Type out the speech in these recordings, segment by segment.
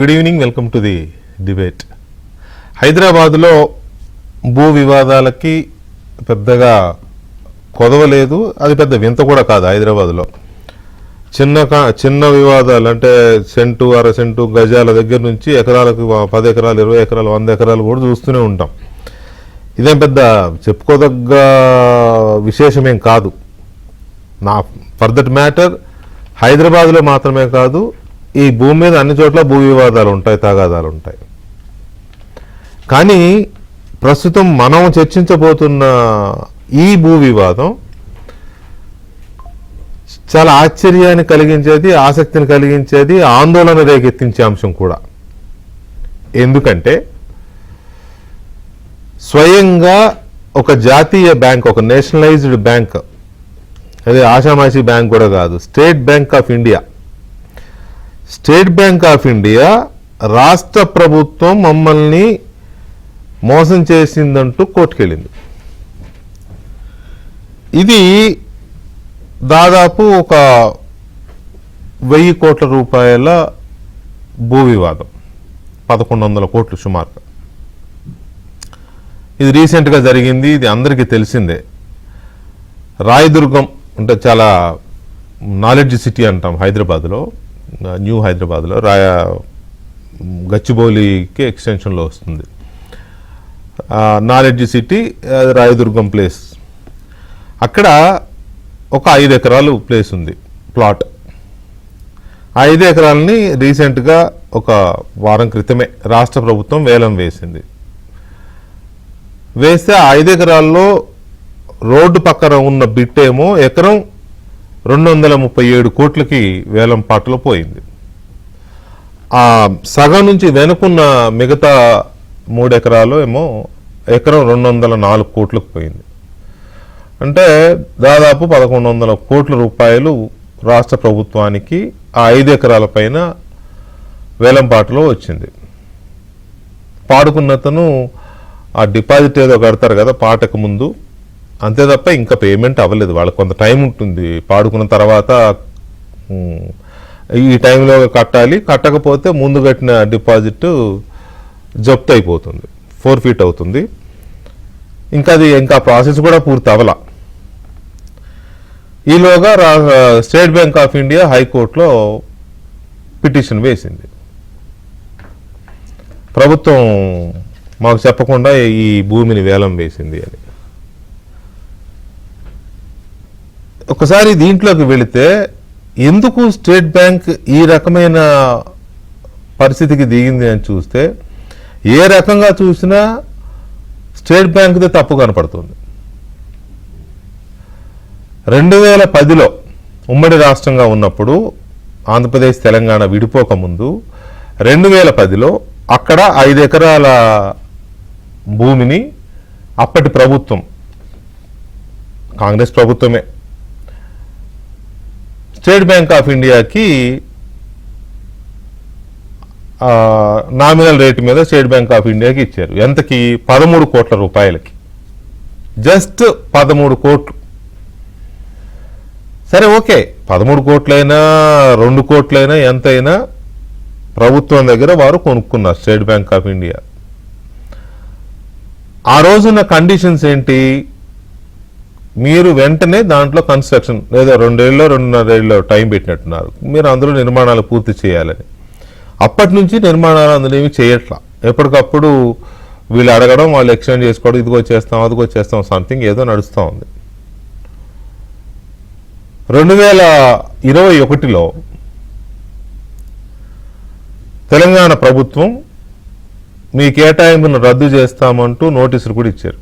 Good evening, welcome to the debate. హైదరాబాదులో భూ వివాదాలకి పెద్దగా కొదవలేదు, అది పెద్ద వింత కూడా కాదు. హైదరాబాదులో చిన్న వివాదాలు అంటే సెంటు, అర సెంటు, గజాల దగ్గర నుంచి ఎకరాలకు 10 ఎకరాలు, 20 ఎకరాలు, 100 ఎకరాలు కూడా చూస్తూనే ఉంటాం. ఇదేం పెద్ద చెప్పుకోదగ్గ విశేషమేం కాదు. ఫర్ దట్ మ్యాటర్ హైదరాబాద్లో మాత్రమే కాదు, ఈ భూమి మీద అన్ని చోట్ల భూ వివాదాలు ఉంటాయి, తగాదాలు ఉంటాయి. కానీ ప్రస్తుతం మనం చర్చించబోతున్న ఈ భూ వివాదం చాలా ఆశ్చర్యాన్ని కలిగించేది, ఆసక్తిని కలిగించేది, ఆందోళన రేకెత్తించే అంశం కూడా. ఎందుకంటే స్వయంగా ఒక జాతీయ బ్యాంక్, ఒక నేషనలైజ్డ్ బ్యాంక్, అదే ఆషామాషి బ్యాంక్ కూడా కాదు, state bank of India, state bank of India రాష్ట్ర ప్రభుత్వం మమ్మల్ని మోసం చేసిందంటూ కోర్టుకెళ్ళింది. ఇది దాదాపు ఒక 1000 కోట్ల రూపాయల భూ వివాదం, 1100 కోట్లు సుమారుగా. ఇది రీసెంట్గా జరిగింది, ఇది అందరికీ తెలిసిందే. రాయదుర్గం అంటే చాలా నాలెడ్జ్ సిటీ అంటాం హైదరాబాద్లో, న్యూ హైదరాబాద్లో, గచ్చిబౌలికి ఎక్స్టెన్షన్లో వస్తుంది. Knowledge city, Rayadurgam place. అక్కడ ఒక 5 ఎకరాలు ప్లేస్ ఉంది, ప్లాట్. ఆ 5 ఎకరాలని రీసెంట్గా ఒక వారం క్రితమే రాష్ట్ర ప్రభుత్వం వేలం వేసింది. వేస్తే ఆ 5 ఎకరాల్లో రోడ్డు పక్కన ఉన్న బిట్టేమో ఎకరం 237 కోట్లకి వేలం పాటలో పోయింది. ఆ సగం నుంచి వెనుకున్న మిగతా 3 ఎకరాలు ఏమో ఎకరం 204 కోట్లకు పోయింది. అంటే దాదాపు 1100 కోట్ల రూపాయలు రాష్ట్ర ప్రభుత్వానికి ఆ 5 ఎకరాల పైన వేలం పాటలో వచ్చింది. పాడుకున్నతను ఆ డిపాజిట్ ఏదో కడతారు కదా పాటకు ముందు, అంతే తప్ప ఇంకా పేమెంట్ అవ్వలేదు. వాళ్ళకి కొంత టైం ఉంటుంది. పాడుకున్న తర్వాత ఈ టైంలో కట్టాలి, కట్టకపోతే ముందు కట్టిన డిపాజిట్ జప్తు అయిపోతుంది, 4 ఫీట్ అవుతుంది. ఇంకా ప్రాసెస్ కూడా పూర్తి అవ్వాల. ఈలోగా స్టేట్ బ్యాంక్ ఆఫ్ ఇండియా హైకోర్టులో పిటిషన్ వేసింది. ప్రభుత్వం మాకు చెప్పకుండా ఈ భూమిని వేలం వేసింది అని. ఒకసారి దీంట్లోకి వెళితే ఎందుకు స్టేట్ బ్యాంక్ ఈ రకమైన పరిస్థితికి దిగింది అని చూస్తే, ఏ రకంగా చూసినా స్టేట్ బ్యాంక్దే తప్పు కనపడుతుంది. 2010లో ఉమ్మడి రాష్ట్రంగా ఉన్నప్పుడు, ఆంధ్రప్రదేశ్ తెలంగాణ విడిపోకముందు 2010లో అక్కడ 5 ఎకరాల భూమిని అప్పటి ప్రభుత్వం, కాంగ్రెస్ ప్రభుత్వమే, స్టేట్ బ్యాంక్ ఆఫ్ ఇండియాకి నామినల్ రేటు మీద స్టేట్ బ్యాంక్ ఆఫ్ ఇండియాకి ఇచ్చారు. ఎంతకి? 13 కోట్ల రూపాయలకి. జస్ట్ 13 కోట్లు. సరే, ఓకే, 13 కోట్లైనా 2 కోట్లైనా ఎంతైనా ప్రభుత్వం దగ్గర వారు కొనుక్కున్నారు, స్టేట్ బ్యాంక్ ఆఫ్ ఇండియా. ఆ రోజున్న కండిషన్స్ ఏంటి? మీరు వెంటనే దాంట్లో కన్స్ట్రక్షన్, లేదా 2 ఏళ్ళలో 2.5 ఏళ్ళలో టైం పెట్టినట్టున్నారు, మీరు అందులో నిర్మాణాలు పూర్తి చేయాలని. అప్పటి నుంచి నిర్మాణాలు అందులో ఏమి చేయట్లా. ఎప్పటికప్పుడు వీళ్ళు అడగడం, వాళ్ళు ఎక్స్టెండ్ చేసుకోవడం, ఇదిగో చేస్తాం అదిగో చేస్తాం, సంథింగ్ ఏదో నడుస్తూ ఉంది. 2021లో తెలంగాణ ప్రభుత్వం మీ కేటాయింపును రద్దు చేస్తామంటూ నోటీసులు కూడా ఇచ్చారు.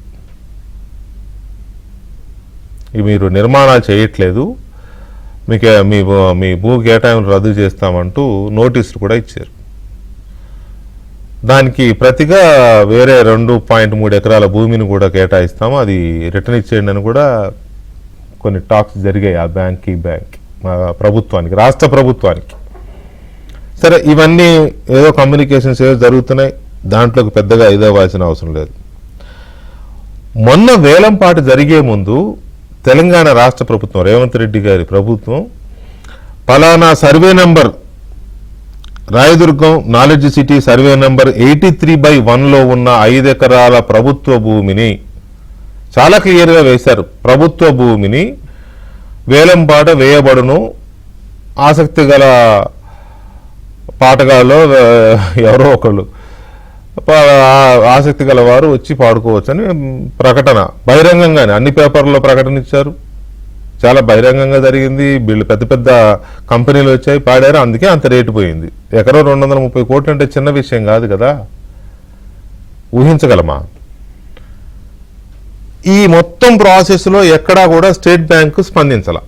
మీరు నిర్మాణాలు చేయట్లేదు, మీ భూ కేటాయింపును రద్దు చేస్తామంటూ నోటీసులు కూడా ఇచ్చారు. దానికి ప్రతిగా వేరే 2.3 ఎకరాల భూమిని కూడా కేటాయిస్తాము, అది రిటర్న్ ఇచ్చేయండి అని కూడా కొన్ని టాక్స్ జరిగాయి ఆ బ్యాంక్ ప్రభుత్వానికి, రాష్ట్ర ప్రభుత్వానికి. సరే, ఇవన్నీ ఏదో కమ్యూనికేషన్స్ ఏదో జరుగుతున్నాయి, దాంట్లోకి పెద్దగా ఇదవ్వాల్సిన అవసరం లేదు. మొన్న వేలంపాట జరిగే ముందు తెలంగాణ రాష్ట్ర ప్రభుత్వం, రేవంత్ రెడ్డి గారి ప్రభుత్వం, పలానా survey number Rayadurgam knowledge city survey number 83/1లో ఉన్న 5 ఎకరాల ప్రభుత్వ భూమిని చాలా క్లియర్గా వేశారు. ప్రభుత్వ భూమిని వేలంపాట వేయబడును, ఆసక్తి గల పాటగాళ్ళు ఎవరో ఒకళ్ళు ఆసక్తి గల వారు వచ్చి పాడుకోవచ్చని ప్రకటన బహిరంగంగానే అన్ని పేపర్లో ప్రకటన ఇచ్చారు. చాలా బహిరంగంగా జరిగింది. వీళ్ళు పెద్ద పెద్ద కంపెనీలు వచ్చాయి, పాడారు. అందుకే అంత రేటు పోయింది. ఎకరో 230 కోట్లు అంటే చిన్న విషయం కాదు కదా, ఊహించగలమా? ఈ మొత్తం ప్రాసెస్లో ఎక్కడా కూడా స్టేట్ బ్యాంకు స్పందించాల.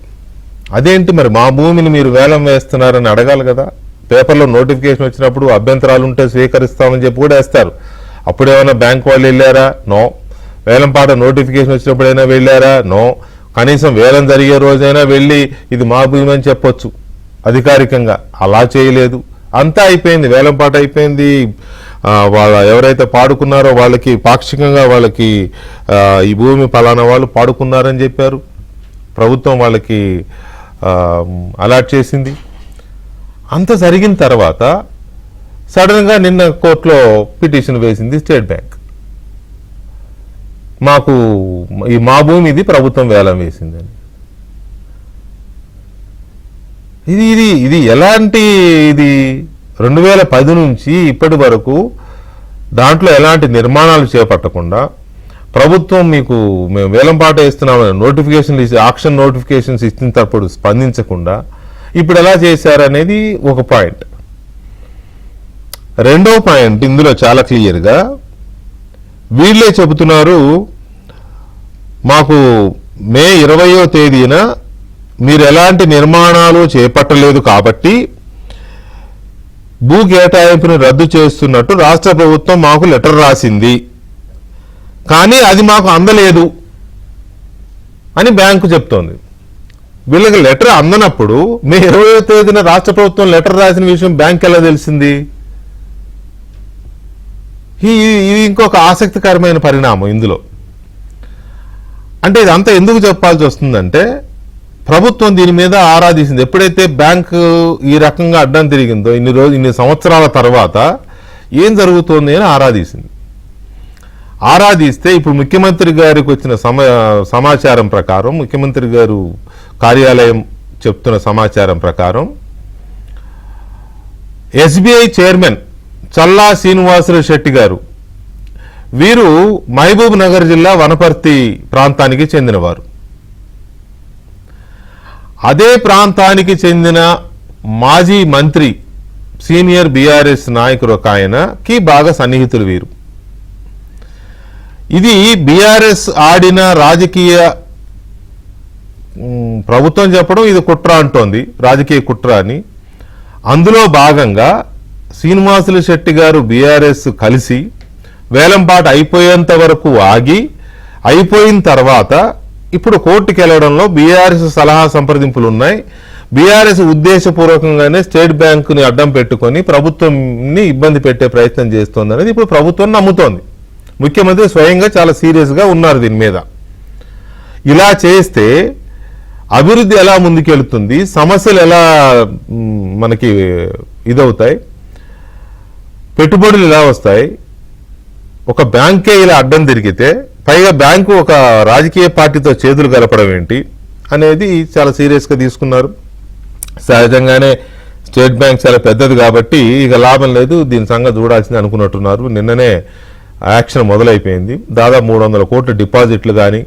అదేంటి మరి మా భూమిని మీరు వేలం వేస్తున్నారని అడగాలి కదా. పేపర్లో నోటిఫికేషన్ వచ్చినప్పుడు అభ్యంతరాలు ఉంటే స్వీకరిస్తామని చెప్పి కూడా వేస్తారు. అప్పుడేమైనా బ్యాంక్ వాళ్ళు వెళ్ళారా? నో. వేలంపాట నోటిఫికేషన్ వచ్చినప్పుడైనా వెళ్ళారా? నో. కనీసం వేలం జరిగే రోజైనా వెళ్ళి ఇది మా భూమి అని చెప్పొచ్చు అధికారికంగా. అలా చేయలేదు. అంతా అయిపోయింది, వేలంపాట అయిపోయింది. వాళ్ళ ఎవరైతే పాడుకున్నారో వాళ్ళకి పాక్షికంగా వాళ్ళకి ఈ భూమి పలానా వాళ్ళు పాడుకున్నారని చెప్పారు. ప్రభుత్వం వాళ్ళకి అలాట్ చేసింది. అంత జరిగిన తర్వాత సడన్గా నిన్న కోర్టులో పిటిషన్ వేసింది స్టేట్ బ్యాంక్. మాకు ఈ మా భూమి ఇది ప్రభుత్వం వేలం వేసిందని. ఇది ఇది ఇది ఎలాంటి, ఇది 2010 నుంచి ఇప్పటి వరకు దాంట్లో ఎలాంటి నిర్మాణాలు చేపట్టకుండా ప్రభుత్వం మీకు మేము వేలంపాట ఇస్తున్నామని నోటిఫికేషన్లు ఇచ్చి ఆక్షన్ నోటిఫికేషన్స్ ఇచ్చినప్పుడు స్పందించకుండా ఇప్పుడు ఎలా చేశారనేది ఒక పాయింట్. రెండో పాయింట్ ఇందులో చాలా క్లియర్గా వీళ్ళే చెబుతున్నారు, మాకు మే 20వ తేదీన మీరు ఎలాంటి నిర్మాణాలు చేపట్టలేదు కాబట్టి భూ కేటాయింపుని రద్దు చేస్తున్నట్టు రాష్ట్ర ప్రభుత్వం మాకు లెటర్ రాసింది, కానీ అది మాకు అందలేదు అని బ్యాంకు చెప్తోంది. వీళ్ళకి లెటర్ అందనప్పుడు మే 20వ తేదీన రాష్ట్ర ప్రభుత్వం లెటర్ రాసిన విషయం బ్యాంక్ ఎలా తెలిసింది? ఇది ఇంకొక ఆసక్తికరమైన పరిణామం ఇందులో. అంటే ఇదంతా ఎందుకు చెప్పాల్సి వస్తుందంటే ప్రభుత్వం దీని మీద ఆరాధించింది. ఎప్పుడైతే బ్యాంకు ఈ రకంగా అడ్డం తిరిగిందో ఇన్ని సంవత్సరాల తర్వాత ఏం జరుగుతోంది అని ఆరాధిస్తే ఇప్పుడు ముఖ్యమంత్రి గారికి వచ్చిన సమాచారం ప్రకారం, ముఖ్యమంత్రి గారు కార్యాలయం చెప్తున్న సమాచారం ప్రకారం ఎస్బీఐ చైర్మన్ చల్లా శ్రీనివాసరావు శెట్టి గారు, వీరు మహబూబ్ నగర్ జిల్లా వనపర్తి ప్రాంతానికి చెందినవారు. అదే ప్రాంతానికి చెందిన మాజీ మంత్రి సీనియర్ బీఆర్ఎస్ నాయకుడు ఒక ఆయనకి బాగా సన్నిహితులు వీరు. ఇది బీఆర్ఎస్ ఆడిన రాజకీయ, ప్రభుత్వం చెప్పడం ఇది కుట్ర అంటోంది, రాజకీయ కుట్ర అని. అందులో భాగంగా శ్రీనివాసులు శెట్టి గారు బీఆర్ఎస్ కలిసి వేలంపాట అయిపోయేంత వరకు ఆగి, అయిపోయిన తర్వాత ఇప్పుడు కోర్టుకి వెళ్ళడంలో బీఆర్ఎస్ సలహా సంప్రదింపులు ఉన్నాయి. బీఆర్ఎస్ ఉద్దేశపూర్వకంగానే స్టేట్ బ్యాంకుని అడ్డం పెట్టుకొని ప్రభుత్వంని ఇబ్బంది పెట్టే ప్రయత్నం చేస్తోంది అనేది ఇప్పుడు ప్రభుత్వం నమ్ముతోంది. ముఖ్యమంత్రి స్వయంగా చాలా సీరియస్గా ఉన్నారు దీని మీద. ఇలా చేస్తే అభివృద్ధి ఎలా ముందుకెళ్తుంది, సమస్యలు ఎలా మనకి ఇదవుతాయి, పెట్టుబడులు ఎలా వస్తాయి, ఒక బ్యాంకే ఇలా అడ్డం తిరిగితే పైగా బ్యాంకు ఒక రాజకీయ పార్టీతో చేతులు కలపడం ఏంటి అనేది చాలా సీరియస్గా తీసుకున్నారు. సహజంగానే స్టేట్ బ్యాంక్ చాలా పెద్దది కాబట్టి ఇక లాభం లేదు, దీని సంగతి చూడాల్సింది అనుకున్నట్టున్నారు. నిన్ననే యాక్షన్ మొదలైపోయింది. దాదాపు 300 కోట్ల డిపాజిట్లు కానీ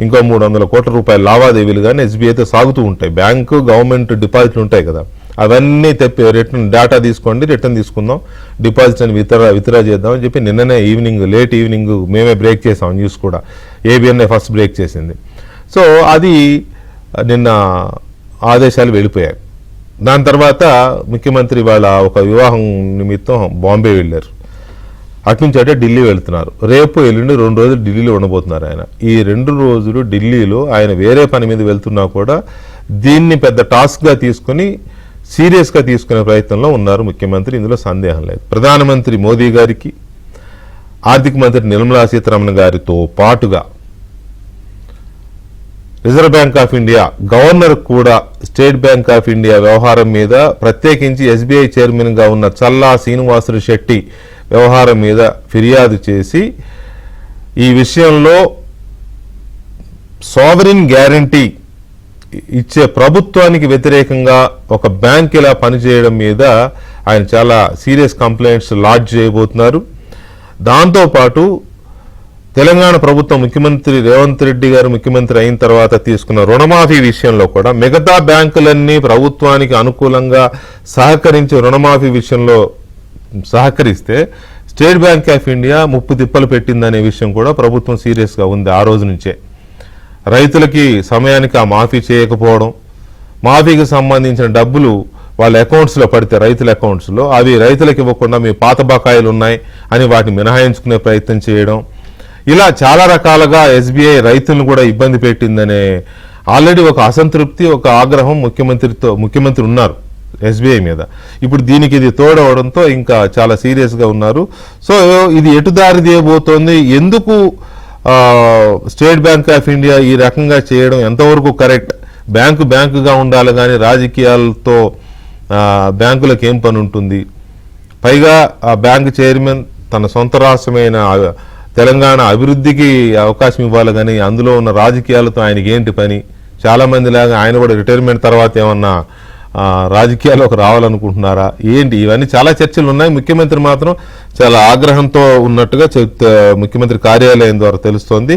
ఇంకో 300 కోట్ల రూపాయల లావాదేవీలు కానీ ఎస్బీఐతో సాగుతూ ఉంటాయి. బ్యాంకు గవర్నమెంట్ డిపాజిట్లు ఉంటాయి కదా, అవన్నీ తెప్పి రిటర్న్ డేటా తీసుకోండి, రిటర్న్ తీసుకుందాం, డిపాజిట్ అని విత్డ్రా చేద్దాం అని చెప్పి నిన్ననే లేట్ ఈవినింగ్ మేమే బ్రేక్ చేసాం. న్యూస్ కూడా ఏబిఎన్ఐ ఫస్ట్ బ్రేక్ చేసింది. సో అది నిన్న ఆదేశాలు వెళ్ళిపోయాయి. దాని తర్వాత ముఖ్యమంత్రి వాళ్ళ ఒక వివాహం నిమిత్తం బాంబే వెళ్ళారు. అటునుంచి అంటే ఢిల్లీ వెళ్తున్నారు. రేపు ఎల్లుండి 2 రోజులు ఢిల్లీలో ఉండబోతున్నారు ఆయన. ఈ 2 రోజులు ఢిల్లీలో ఆయన వేరే పని మీద వెళ్తున్నా కూడా దీన్ని పెద్ద టాస్క్గా తీసుకుని సీరియస్గా తీసుకునే ప్రయత్నంలో ఉన్నారు ముఖ్యమంత్రి. ఇందులో సందేహం లేదు. ప్రధానమంత్రి మోదీ గారికి, ఆర్థిక మంత్రి నిర్మలా సీతారామన్ గారితో పాటుగా reserve bank of India governor కూడా స్టేట్ బ్యాంక్ ఆఫ్ ఇండియా వ్యవహారం మీద, ప్రత్యేకించి ఎస్బీఐ చైర్మన్ గా ఉన్న చల్లా శ్రీనివాసులు శెట్టి వ్యవహారం మీద ఫిర్యాదు చేసి ఈ విషయంలో సావరిన్ గ్యారంటీ ఇచ్చే ప్రభుత్వానికి వ్యతిరేకంగా ఒక బ్యాంక్ ఇలా పనిచేయడం మీద ఆయన చాలా సీరియస్ కంప్లైంట్స్ లాడ్జ్ చేయబోతున్నారు. దాంతోపాటు తెలంగాణ ప్రభుత్వం ముఖ్యమంత్రి రేవంత్ రెడ్డి గారు ముఖ్యమంత్రి అయిన తర్వాత తీసుకున్న రుణమాఫీ విషయంలో కూడా మిగతా బ్యాంకులన్నీ ప్రభుత్వానికి అనుకూలంగా సహకరించి రుణమాఫీ విషయంలో సహకరిస్తే స్టేట్ బ్యాంక్ ఆఫ్ ఇండియా ముప్పు తిప్పలు పెట్టిందనే విషయం కూడా ప్రభుత్వం సీరియస్గా ఉంది ఆ రోజు నుంచే. రైతులకి సమయానికి ఆ మాఫీ చేయకపోవడం, మాఫీకి సంబంధించిన డబ్బులు వాళ్ళ అకౌంట్స్లో పడితే రైతుల అకౌంట్స్లో అవి రైతులకు ఇవ్వకుండా మీ పాత బకాయిలు ఉన్నాయి అని వాటిని మినహాయించుకునే ప్రయత్నం చేయడం, ఇలా చాలా రకాలుగా ఎస్బీఐ రైతులను కూడా ఇబ్బంది పెట్టిందనే ఆల్రెడీ ఒక అసంతృప్తి, ఒక ఆగ్రహం ముఖ్యమంత్రి ఉన్నారు ఎస్బీఐ మీద. ఇప్పుడు దీనికి ఇది తోడవడంతో ఇంకా చాలా సీరియస్గా ఉన్నారు. సో ఇది ఎటు దారి తీయబోతోంది, ఎందుకు స్టేట్ బ్యాంక్ ఆఫ్ ఇండియా ఈ రకంగా చేయడం ఎంతవరకు కరెక్ట్, బ్యాంకుగా ఉండాలి కానీ రాజకీయాలతో బ్యాంకులకు ఏం పని ఉంటుంది, పైగా ఆ బ్యాంకు చైర్మన్ తన సొంత రాష్ట్రమైన తెలంగాణ అభివృద్ధికి అవకాశం ఇవ్వాలి కానీ అందులో ఉన్న రాజకీయాలతో ఆయనకి ఏంటి పని, చాలామంది లాగా ఆయన కూడా రిటైర్మెంట్ తర్వాత ఏమన్నా రాజకీయాల్లోకి రావాలనుకుంటున్నారా ఏంటి, ఇవన్నీ చాలా చర్చలు ఉన్నాయి. ముఖ్యమంత్రి మాత్రం చాలా ఆగ్రహంతో ఉన్నట్టుగా ముఖ్యమంత్రి కార్యాలయం ద్వారా తెలుస్తోంది.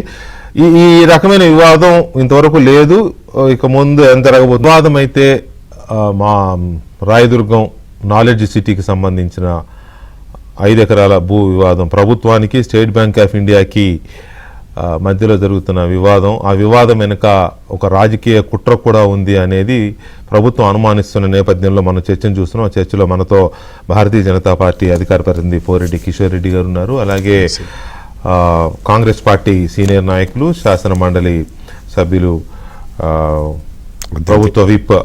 ఈ రకమైన వివాదం ఇంతవరకు లేదు, ఇక ముందు ఎంత జరగబోతుంది. వివాదం అయితే మా రాయదుర్గం నాలెడ్జ్ సిటీకి సంబంధించిన 5 ఎకరాల భూ వివాదం, ప్రభుత్వానికి స్టేట్ బ్యాంక్ ఆఫ్ ఇండియాకి మధ్యలో జరుగుతున్న వివాదం, ఆ వివాదం వెనుక ఒక రాజకీయ కుట్ర కూడా ఉంది అనేది ప్రభుత్వం అనుమానిస్తున్న నేపథ్యంలో మనం చర్చను చూస్తున్నాం. ఆ చర్చలో మనతో భారతీయ జనతా పార్టీ అధికార ప్రతినిధి పోరెడ్డి కిషోర్ రెడ్డి గారు ఉన్నారు. అలాగే కాంగ్రెస్ పార్టీ సీనియర్ నాయకులు, శాసన మండలి సభ్యులు, ప్రభుత్వ విప్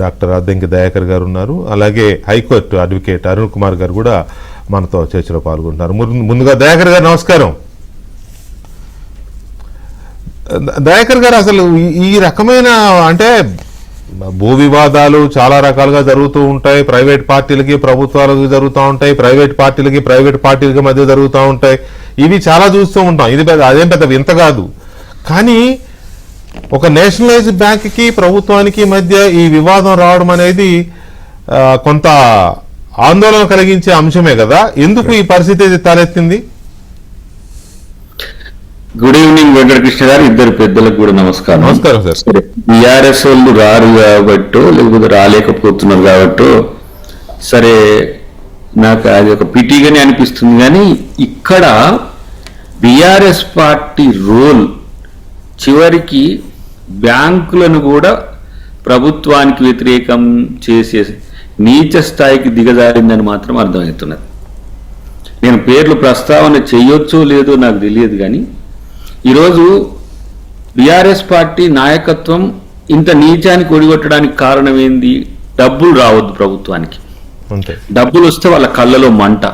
డాక్టర్ అద్దంకి దయాకర్ గారు ఉన్నారు. అలాగే హైకోర్టు అడ్వకేట్ అరుణ్ కుమార్ గారు కూడా మనతో చర్చలో పాల్గొంటున్నారు. ముందుగా దయాకర్ గారు నమస్కారం. దయాకర్ గారు, అసలు ఈ రకమైన అంటే భూ వివాదాలు చాలా రకాలుగా జరుగుతూ ఉంటాయి, ప్రైవేట్ పార్టీలకి ప్రభుత్వాలకు జరుగుతూ ఉంటాయి, ప్రైవేట్ పార్టీలకి మధ్య జరుగుతూ ఉంటాయి, ఇవి చాలా చూస్తూ ఉంటాం. ఇది అదేం పెద్ద వింత కాదు. కానీ ఒక నేషనలైజ్డ్ బ్యాంక్కి ప్రభుత్వానికి మధ్య ఈ వివాదం రావడం అనేది కొంత ఆందోళన కలిగించే అంశమే కదా. ఎందుకు ఈ పరిస్థితి తలెత్తింది? గుడ్ ఈవినింగ్ వెంకటకృష్ణ గారు, ఇద్దరు పెద్దలకు కూడా నమస్కారం. నమస్కారం సార్. బీఆర్ఎస్ వాళ్ళు రారు కాబట్టో లేకపోతే రాలేకపోతున్నారు కాబట్టో సరే నాకు అది ఒక పిటిగానే అనిపిస్తుంది. కానీ ఇక్కడ బీఆర్ఎస్ పార్టీ రోల్ చివరికి బ్యాంకులను కూడా ప్రభుత్వానికి వ్యతిరేకం చేసే నీచ స్థాయికి దిగజారిందని మాత్రం అర్థమవుతున్నది. నేను పేర్లు ప్రస్తావన చేయొచ్చో లేదో నాకు తెలియదు, కానీ ఈరోజు బీఆర్ఎస్ పార్టీ నాయకత్వం ఇంత నీచానికి ఒడిగొట్టడానికి కారణం ఏంది? డబ్బులు రావద్దు ప్రభుత్వానికి. డబ్బులు వస్తే వాళ్ళ కళ్ళలో మంట.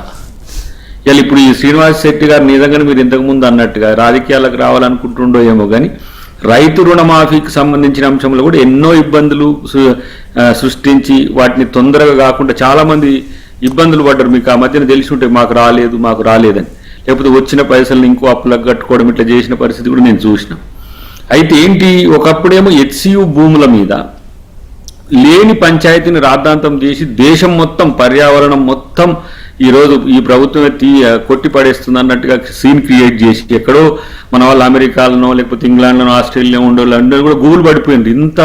ఇలా ఇప్పుడు ఈ శ్రీనివాస్ శెట్టి గారు నిజంగానే మీరు ఇంతకుముందు అన్నట్టుగా రాజకీయాలకు రావాలనుకుంటుండో ఏమో, కానీ రైతు రుణమాఫీకి సంబంధించిన అంశంలో కూడా ఎన్నో ఇబ్బందులు సృష్టించి వాటిని తొందరగా కాకుండా చాలామంది ఇబ్బందులు పడ్డారు. మీకు ఆ మధ్యన తెలిసి ఉంటే మాకు రాలేదని, లేకపోతే వచ్చిన పైసలను ఇంకో అప్పులకు కట్టుకోవడం ఇట్లా చేసిన పరిస్థితి కూడా నేను చూసిన. అయితే ఏంటి, ఒకప్పుడేమో హెచ్సియు భూముల మీద లేని పంచాయతీని రాద్ధాంతం చేసి దేశం మొత్తం పర్యావరణం మొత్తం ఈరోజు ఈ ప్రభుత్వమే కొట్టి పడేస్తుంది అన్నట్టుగా సీన్ క్రియేట్ చేసి ఎక్కడో మన వాళ్ళు అమెరికాలోనో లేకపోతే ఇంగ్లాండ్లోనో ఆస్ట్రేలియా ఉండేవాళ్ళు కూడా గూగుల్ పడిపోయింది. ఇంత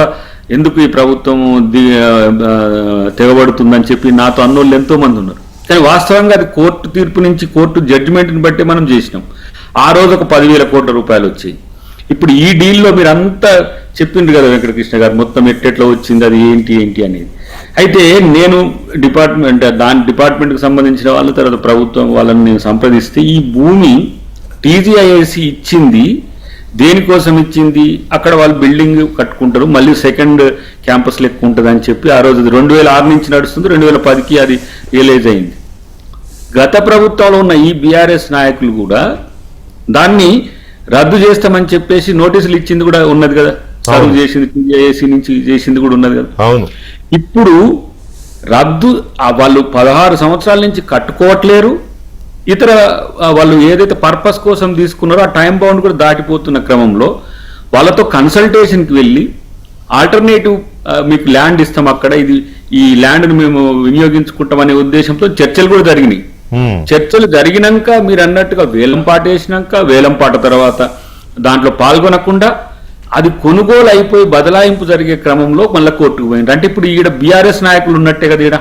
ఎందుకు ఈ ప్రభుత్వం తెగబడుతుందని చెప్పి నాతో అన్నోళ్ళు ఎంతో మంది ఉన్నారు. కానీ వాస్తవంగా అది కోర్టు తీర్పు నుంచి కోర్టు జడ్జిమెంట్ని బట్టి మనం చేసినాం. ఆ రోజు ఒక 10,000 కోట్ల రూపాయలు వచ్చాయి. ఇప్పుడు ఈ డీల్లో మీరు అంతా చెప్పిండ్రు కదా వెంకటకృష్ణ గారు, మొత్తం ఎట్టెట్లా వచ్చింది, అది ఏంటి అనేది. అయితే నేను డిపార్ట్మెంట్కి సంబంధించిన వాళ్ళు, తర్వాత ప్రభుత్వం వాళ్ళని నేను సంప్రదిస్తే ఈ భూమి టీజీఐఐసి ఇచ్చింది దేనికోసం ఇచ్చింది, అక్కడ వాళ్ళు బిల్డింగ్ కట్టుకుంటారు, మళ్ళీ సెకండ్ క్యాంపస్ లెక్క ఉంటుంది అని చెప్పి ఆ రోజు 2006 నుంచి నడుస్తుంది, 2010కి అది రియలైజ్ అయింది. గత ప్రభుత్వంలో ఉన్న ఈ బీఆర్ఎస్ నాయకులు కూడా దాన్ని రద్దు చేస్తామని చెప్పేసి నోటీసులు ఇచ్చింది కూడా ఉన్నది కదా. సర్వ్ చేసింది ఏసీ నుంచి చేసింది కూడా ఉన్నది కదా. అవును. ఇప్పుడు రద్దు వాళ్ళు 16 సంవత్సరాల నుంచి కట్టుకోవట్లేరు. ఇతర వాళ్ళు ఏదైతే పర్పస్ కోసం తీసుకున్నారో ఆ టైం బౌండ్ కూడా దాటిపోతున్న క్రమంలో వాళ్ళతో కన్సల్టేషన్కి వెళ్ళి ఆల్టర్నేటివ్ మీకు ల్యాండ్ ఇస్తాం అక్కడ, ఇది ఈ ల్యాండ్ను మేము వినియోగించుకుంటాం అనే ఉద్దేశంతో చర్చలు కూడా జరిగినాయి. చర్చలు జరిగినాక మీరు అన్నట్టుగా వేలంపాట వేసినాక వేలంపాట తర్వాత దాంట్లో పాల్గొనకుండా అది కొనుగోలు అయిపోయి బదలాయింపు జరిగే క్రమంలో మళ్ళీ కోర్టుకు పోయింది. అంటే ఇప్పుడు ఈడ బీఆర్ఎస్ నాయకులు ఉన్నట్టే కదా. ఈడ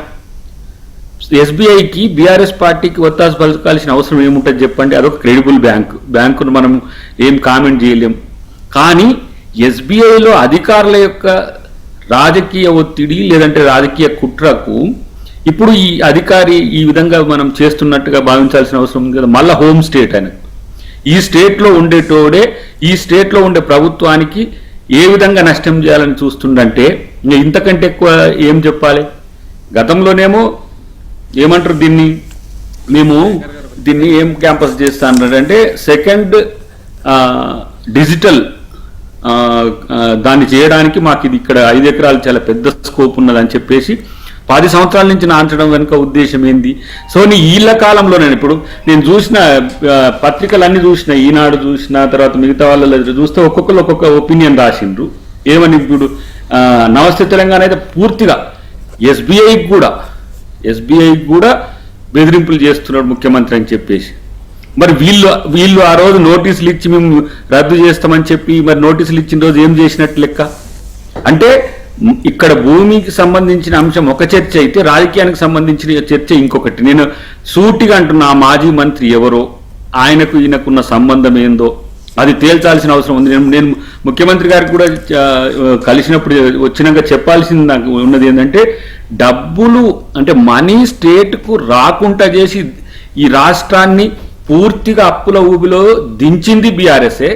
ఎస్బీఐకి బీఆర్ఎస్ పార్టీకి ఒత్తాసు పలకాల్సిన అవసరం ఏముంటుంది చెప్పండి? అదొక క్రెడిబుల్ బ్యాంకును మనం ఏం కామెంట్ చేయలేం. కానీ ఎస్బీఐలో అధికారుల యొక్క రాజకీయ ఒత్తిడి లేదంటే రాజకీయ కుట్రకు ఇప్పుడు ఈ అధికారి ఈ విధంగా మనం చేస్తున్నట్టుగా భావించాల్సిన అవసరం ఉంది కదా. మళ్ళా హోమ్ స్టేట్ ఆయన ఈ స్టేట్లో ఉండేటోడే ఈ స్టేట్లో ఉండే ప్రభుత్వానికి ఏ విధంగా నష్టం చేయాలని చూస్తుండంటే ఇంకా ఇంతకంటే ఎక్కువ ఏం చెప్పాలి? గతంలోనేమో ఏమంటారు దీన్ని, మేము దీన్ని ఏం క్యాంపస్ చేస్తా అన్నారంటే సెకండ్ డిజిటల్ దాన్ని చేయడానికి మాకు ఇది ఇక్కడ 5 ఎకరాలు చాలా పెద్ద స్కోప్ ఉన్నదని చెప్పేసి 10 సంవత్సరాల నుంచి నాంచడం వెనుక ఉద్దేశం ఏంది? సో ఈళ్ళ కాలంలోనే ఇప్పుడు నేను చూసిన పత్రికలన్నీ చూసిన, ఈనాడు చూసిన, తర్వాత మిగతా వాళ్ళ చూస్తే ఒక్కొక్కరు ఒక్కొక్క ఒపీనియన్ రాసిండ్రు. ఏమని ఇప్పుడు నమస్తే తెలంగాణ అయితే పూర్తిగా ఎస్బీఐకి కూడా బెదిరింపులు చేస్తున్నాడు ముఖ్యమంత్రి అని చెప్పేసి. మరి వీళ్ళు ఆ రోజు నోటీసులు ఇచ్చి మేము రద్దు చేస్తామని చెప్పి మరి నోటీసులు ఇచ్చిన రోజు ఏం చేసినట్టు లెక్క? అంటే ఇక్కడ భూమికి సంబంధించిన అంశం ఒక చర్చ అయితే రాజకీయానికి సంబంధించిన చర్చ ఇంకొకటి. నేను సూటిగా అంటున్నా, ఆ మాజీ మంత్రి ఎవరో, ఆయనకు ఈయనకున్న సంబంధం ఏందో అది తేల్చాల్సిన అవసరం ఉంది. నేను ముఖ్యమంత్రి గారికి కూడా కలిసినప్పుడు వచ్చినాక చెప్పాల్సింది నాకు ఉన్నది ఏంటంటే, డబ్బులు అంటే మనీ స్టేట్కు రాకుండా చేసి ఈ రాష్ట్రాన్ని పూర్తిగా అప్పుల ఊబిలో దించింది బీఆర్ఎస్ఏ.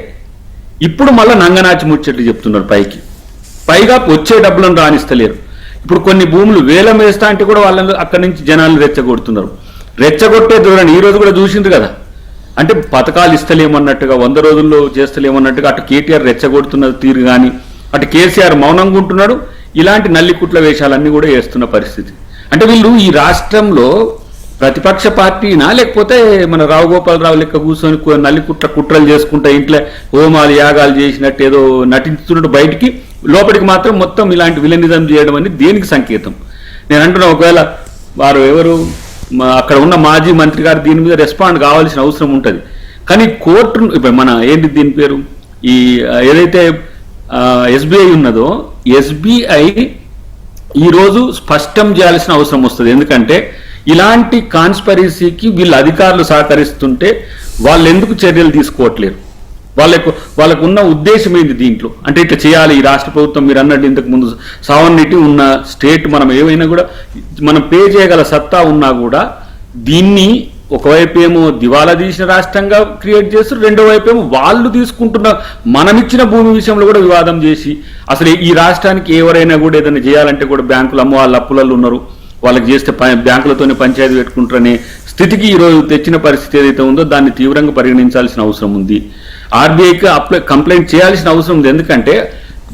ఇప్పుడు మళ్ళీ నంగనాచి ముచ్చట్లు చెప్తున్నారు పైగా వచ్చే డబ్బులను రాణిస్తలేరు. ఇప్పుడు కొన్ని భూములు వేలం వేస్తా అంటే కూడా వాళ్ళని అక్కడి నుంచి జనాలు రెచ్చగొట్టే ధోరణి ఈ రోజు కూడా చూసిండ్రు కదా. అంటే పథకాలు ఇస్తలేమన్నట్టుగా 100 రోజుల్లో చేస్తలేమన్నట్టుగా అటు కేటీఆర్ రెచ్చగొడుతున్న తీరు కానీ అటు కేసీఆర్ మౌనంగా ఉంటున్నాడు. ఇలాంటి నల్లికుట్ల వేషాలన్నీ కూడా వేస్తున్న పరిస్థితి. అంటే వీళ్ళు ఈ రాష్ట్రంలో ప్రతిపక్ష పార్టీనా లేకపోతే మన రావుగోపాలరావు లెక్క కూర్చొని కుట్రలు చేసుకుంటా ఇంట్లో హోమాలు యాగాలు చేసినట్టు ఏదో నటించుతున్నట్టు బయటికి, లోపలికి మాత్రం మొత్తం ఇలాంటి విలనిజం చేయడం అనేది దేనికి సంకేతం? నేను అంటున్నా, ఒకవేళ వారు ఎవరు అక్కడ ఉన్న మాజీ మంత్రి గారు దీని మీద రెస్పాండ్ కావాల్సిన అవసరం ఉంటుంది. కానీ కోర్టు మన ఏంటి దీని పేరు, ఈ ఏదైతే ఎస్బీఐ ఉన్నదో ఎస్బీఐ ఈరోజు స్పష్టం చేయాల్సిన అవసరం వస్తుంది. ఎందుకంటే ఇలాంటి కాన్స్పరసీకి వీళ్ళ అధికారులు సహకరిస్తుంటే వాళ్ళు ఎందుకు చర్యలు తీసుకోవట్లేరు? వాళ్ళకు ఉన్న ఉద్దేశం ఏంది దీంట్లో? అంటే ఇట్లా చేయాలి ఈ రాష్ట్ర ప్రభుత్వం, మీరు అన్నట్టు ఇంతకు ముందు సావర్నిటీ ఉన్న స్టేట్ మనం ఏమైనా కూడా మనం పే చేయగల సత్తా ఉన్నా కూడా దీన్ని ఒకవైపు ఏమో దివాలా తీసిన రాష్ట్రంగా క్రియేట్ చేస్తారు, రెండో వైపు ఏమో వాళ్ళు తీసుకుంటున్న మనమిచ్చిన భూమి విషయంలో కూడా వివాదం చేసి అసలు ఈ రాష్ట్రానికి ఎవరైనా కూడా ఏదైనా చేయాలంటే కూడా బ్యాంకులు అమ్మ వాళ్ళ అప్పులలో ఉన్నారు, వాళ్ళకి చేస్తే బ్యాంకులతోనే పంచాయతీ పెట్టుకుంటారనే స్థితికి ఈరోజు తెచ్చిన పరిస్థితి ఏదైతే ఉందో దాన్ని తీవ్రంగా పరిగణించాల్సిన అవసరం ఉంది. ఆర్బీఐకి కంప్లైంట్ చేయాల్సిన అవసరం ఉంది. ఎందుకంటే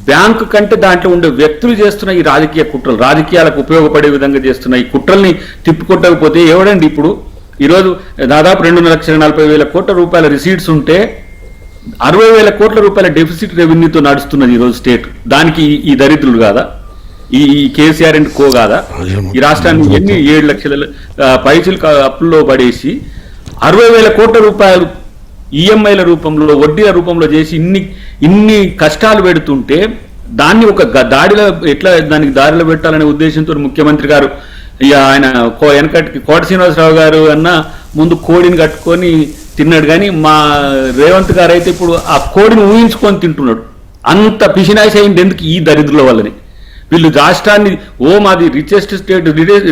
బ్యాంకు కంటే దాంట్లో ఉండే వ్యక్తులు చేస్తున్న ఈ రాజకీయ కుట్రలు, రాజకీయాలకు ఉపయోగపడే విధంగా చేస్తున్న ఈ కుట్రల్ని తిప్పికొట్టకపోతే ఎవడండి? ఇప్పుడు ఈరోజు దాదాపు 2,40,40,000 కోట్ల రూపాయల రిసీట్స్ ఉంటే 60,000 కోట్ల రూపాయల డెఫిసిట్ రెవెన్యూతో నడుస్తున్నది ఈరోజు స్టేట్. దానికి ఈ దరిద్రులు కాదా, ఈ కేసీఆర్ అండ్ కో కాదా? ఈ రాష్ట్రాన్ని ఎన్ని 7 లక్షల పైసలు అప్పుల్లో పడేసి 60,000 కోట్ల రూపాయలు ఈఎంఐల రూపంలో వడ్డీల రూపంలో చేసి ఇన్ని కష్టాలు పెడుతుంటే దాన్ని ఒక దాడిలో ఎట్లా దానికి దారిలో పెట్టాలనే ఉద్దేశంతో ముఖ్యమంత్రి గారు ఇక ఆయన వెనకటికి కోట శ్రీనివాసరావు గారు అన్న ముందు కోడిని కట్టుకొని తిన్నాడు. కానీ మా రేవంత్ గారు అయితే ఇప్పుడు ఆ కోడిని ఊహించుకొని తింటున్నాడు. అంత పిసినాయిస్ అయింది ఎందుకు? ఈ దరిద్రుల వల్లని. వీళ్ళు రాష్ట్రాన్ని మాది రిచెస్ట్ స్టేట్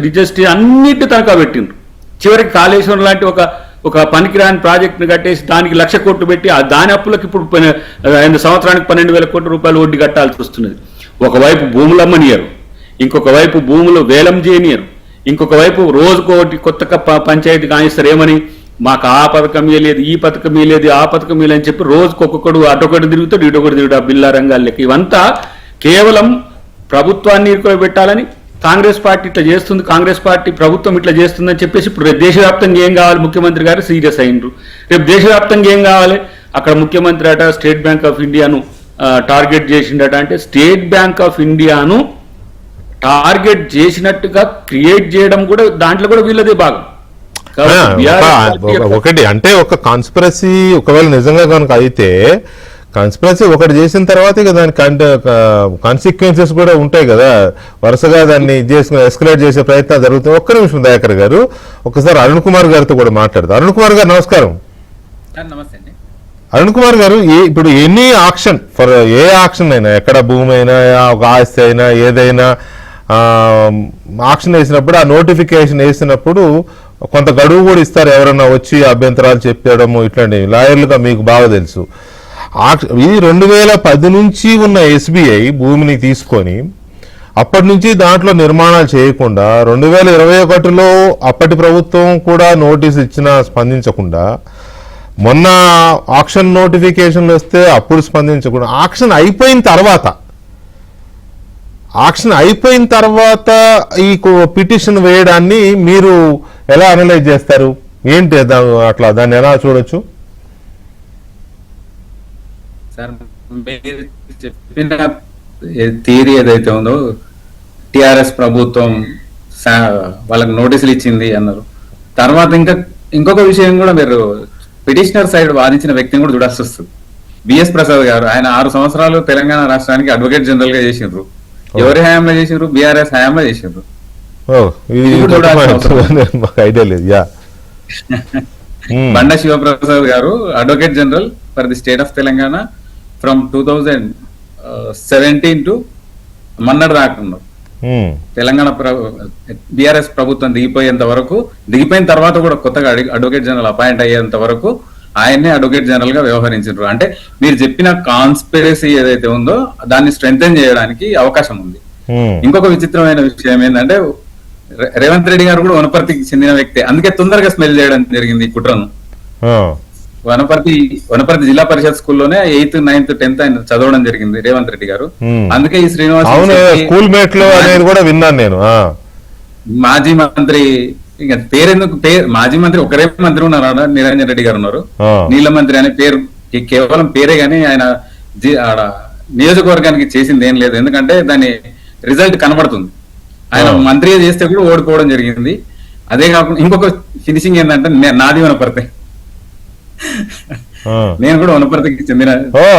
రిచెస్ట్ అన్నిటి తనఖా పెట్టిండ్రు. చివరికి కాళేశ్వరం లాంటి ఒక పనికిరాని ప్రాజెక్టును కట్టేసి దానికి 1,00,000 కోట్లు పెట్టి దాని అప్పులకు ఇప్పుడు సంవత్సరానికి 12,000 కోట్ల రూపాయలు వడ్డీ కట్టాల్సి వస్తున్నది. ఒకవైపు భూములు అమ్మనియరు, ఇంకొక వైపు భూములు వేలం చేయనియరు, ఇంకొక వైపు రోజుకోటి కొత్త పంచాయతీ కానిస్తారు. ఏమని మాకు ఆ పథకం లేదు, ఈ పథకం లేదు, ఆ పథకం అని చెప్పి రోజుకి ఒక్కొక్కడు అటొకటి తిరుగుతాడు, ఇటొకటి తిరుగుతాడు. ఆ బిల్లా రంగాలకి ఇవంతా కేవలం ప్రభుత్వాన్ని పెట్టాలని కాంగ్రెస్ పార్టీ ఇట్లా చేస్తుంది, కాంగ్రెస్ పార్టీ ప్రభుత్వం ఇట్లా చేస్తుందని చెప్పేసి ఇప్పుడు రేపు దేశవ్యాప్తంగా ఏం కావాలి, ముఖ్యమంత్రి గారు సీరియస్ అయినరు. రేపు దేశవ్యాప్తంగా ఏం కావాలి, అక్కడ ముఖ్యమంత్రి అట స్టేట్ బ్యాంక్ ఆఫ్ ఇండియాను టార్గెట్ చేసిండట. అంటే స్టేట్ బ్యాంక్ ఆఫ్ ఇండియాను టార్గెట్ చేసినట్టుగా క్రియేట్ చేయడం కూడా దాంట్లో కూడా వీళ్ళదే భాగం. ఒకటి అంటే ఒక కాన్స్పిరసీ ఒకవేళ నిజంగా కనుక అయితే కాన్స్పిరసీ ఒకటి చేసిన తర్వాత ఇక దానికి కాన్సిక్వెన్సెస్ కూడా ఉంటాయి కదా, వరుసగా దాన్ని చేసుకుని ఎస్కలేట్ చేసే ప్రయత్నాలు జరుగుతాయి. ఒక్క నిమిషం దయాకర్ గారు, ఒకసారి అరుణ్ కుమార్ గారితో కూడా మాట్లాడతారు. అరుణ్ కుమార్ గారు నమస్కారం. నమస్తే అండి. అరుణ్ కుమార్ గారు, ఇప్పుడు any auction for a auction అయినా, ఎక్కడ భూమి అయినా, ఒక ఆస్తి అయినా, ఏదైనా ఆక్షన్ వేసినప్పుడు ఆ నోటిఫికేషన్ వేసినప్పుడు కొంత గడువు కూడా ఇస్తారు, ఎవరన్నా వచ్చి అభ్యంతరాలు చెప్పడము ఇట్లాంటివి. లాయర్లుగా మీకు బాగా తెలుసు. ఇది 2010 నుంచి ఉన్న ఎస్బీఐ భూమిని తీసుకొని అప్పటి నుంచి దాంట్లో నిర్మాణాలు చేయకుండా 2021లో అప్పటి ప్రభుత్వం కూడా నోటీస్ ఇచ్చినా స్పందించకుండా, మొన్న ఆక్షన్ నోటిఫికేషన్లు వస్తే అప్పుడు స్పందించకుండా, ఆక్షన్ అయిపోయిన తర్వాత ఈ పిటిషన్ వేయడాన్ని మీరు ఎలా అనలైజ్ చేస్తారు? ఏంటి అట్లా దాన్ని ఎలా చూడొచ్చు? సార్, మీరు చెప్పిన థియరీ ఏదైతే ఉందో టిఆర్ఎస్ ప్రభుత్వం వాళ్ళకి నోటీసులు ఇచ్చింది అన్నారు. తర్వాత ఇంకొక విషయం కూడా మీరు పిటిషనర్ సైడ్ వాదించిన వ్యక్తిని కూడా చూడాల్సి వస్తుంది. బిఎస్ ప్రసాద్ గారు, ఆయన 6 సంవత్సరాలు తెలంగాణ రాష్ట్రానికి అడ్వకేట్ జనరల్ గా చేసిండ్రు. ఎవరి హయాంలో చేసిండ్రు? బీఆర్ఎస్ హయాంలో చేసిండ్రు. Banda Shivaprasad garu advocate general for the state of Telangana from 2017 to మన్నడు దాకున్నారు. తెలంగాణ బీఆర్ఎస్ ప్రభుత్వం దిగిపోయిన తర్వాత కూడా కొత్తగా అడ్వకేట్ జనరల్ అపాయింట్ అయ్యేంత వరకు ఆయన్నే అడ్వకేట్ జనరల్ గా వ్యవహరించారు. అంటే మీరు చెప్పిన కాన్స్పిరసీ ఏదైతే ఉందో దాన్ని స్ట్రెంథెన్ చేయడానికి అవకాశం ఉంది. ఇంకొక విచిత్రమైన విషయం ఏంటంటే, రేవంత్ రెడ్డి గారు కూడా వనపర్తికి చెందిన వ్యక్తే, అందుకే తొందరగా స్మెల్ చేయడం జరిగింది ఈ కుట్రను. వనపర్తి జిల్లా పరిషత్ స్కూల్లోనే 8th, 9th, 10th ఆయన చదవడం జరిగింది రేవంత్ రెడ్డి గారు. అందుకే ఈ శ్రీనివాస్ కూడా విన్నాను నేను. మాజీ మంత్రి, ఇక పేరెందుకు, మాజీ మంత్రి ఒకరే మంత్రి ఉన్నారు, నిరంజన్ రెడ్డి గారు ఉన్నారు. నీళ్ళ మంత్రి అనే పేరు కేవలం పేరే గాని ఆయన నియోజకవర్గానికి చేసింది ఏం లేదు. ఎందుకంటే దాని రిజల్ట్ కనబడుతుంది. ఆయన మంత్రి చేస్తే కూడా ఓడిపోవడం జరిగింది. అదే కాకుండా ఇంకొక ఫినిషింగ్ ఏంటంటే, నాది వనపర్తి, నేను కూడా వనపర్తికి చెందిన.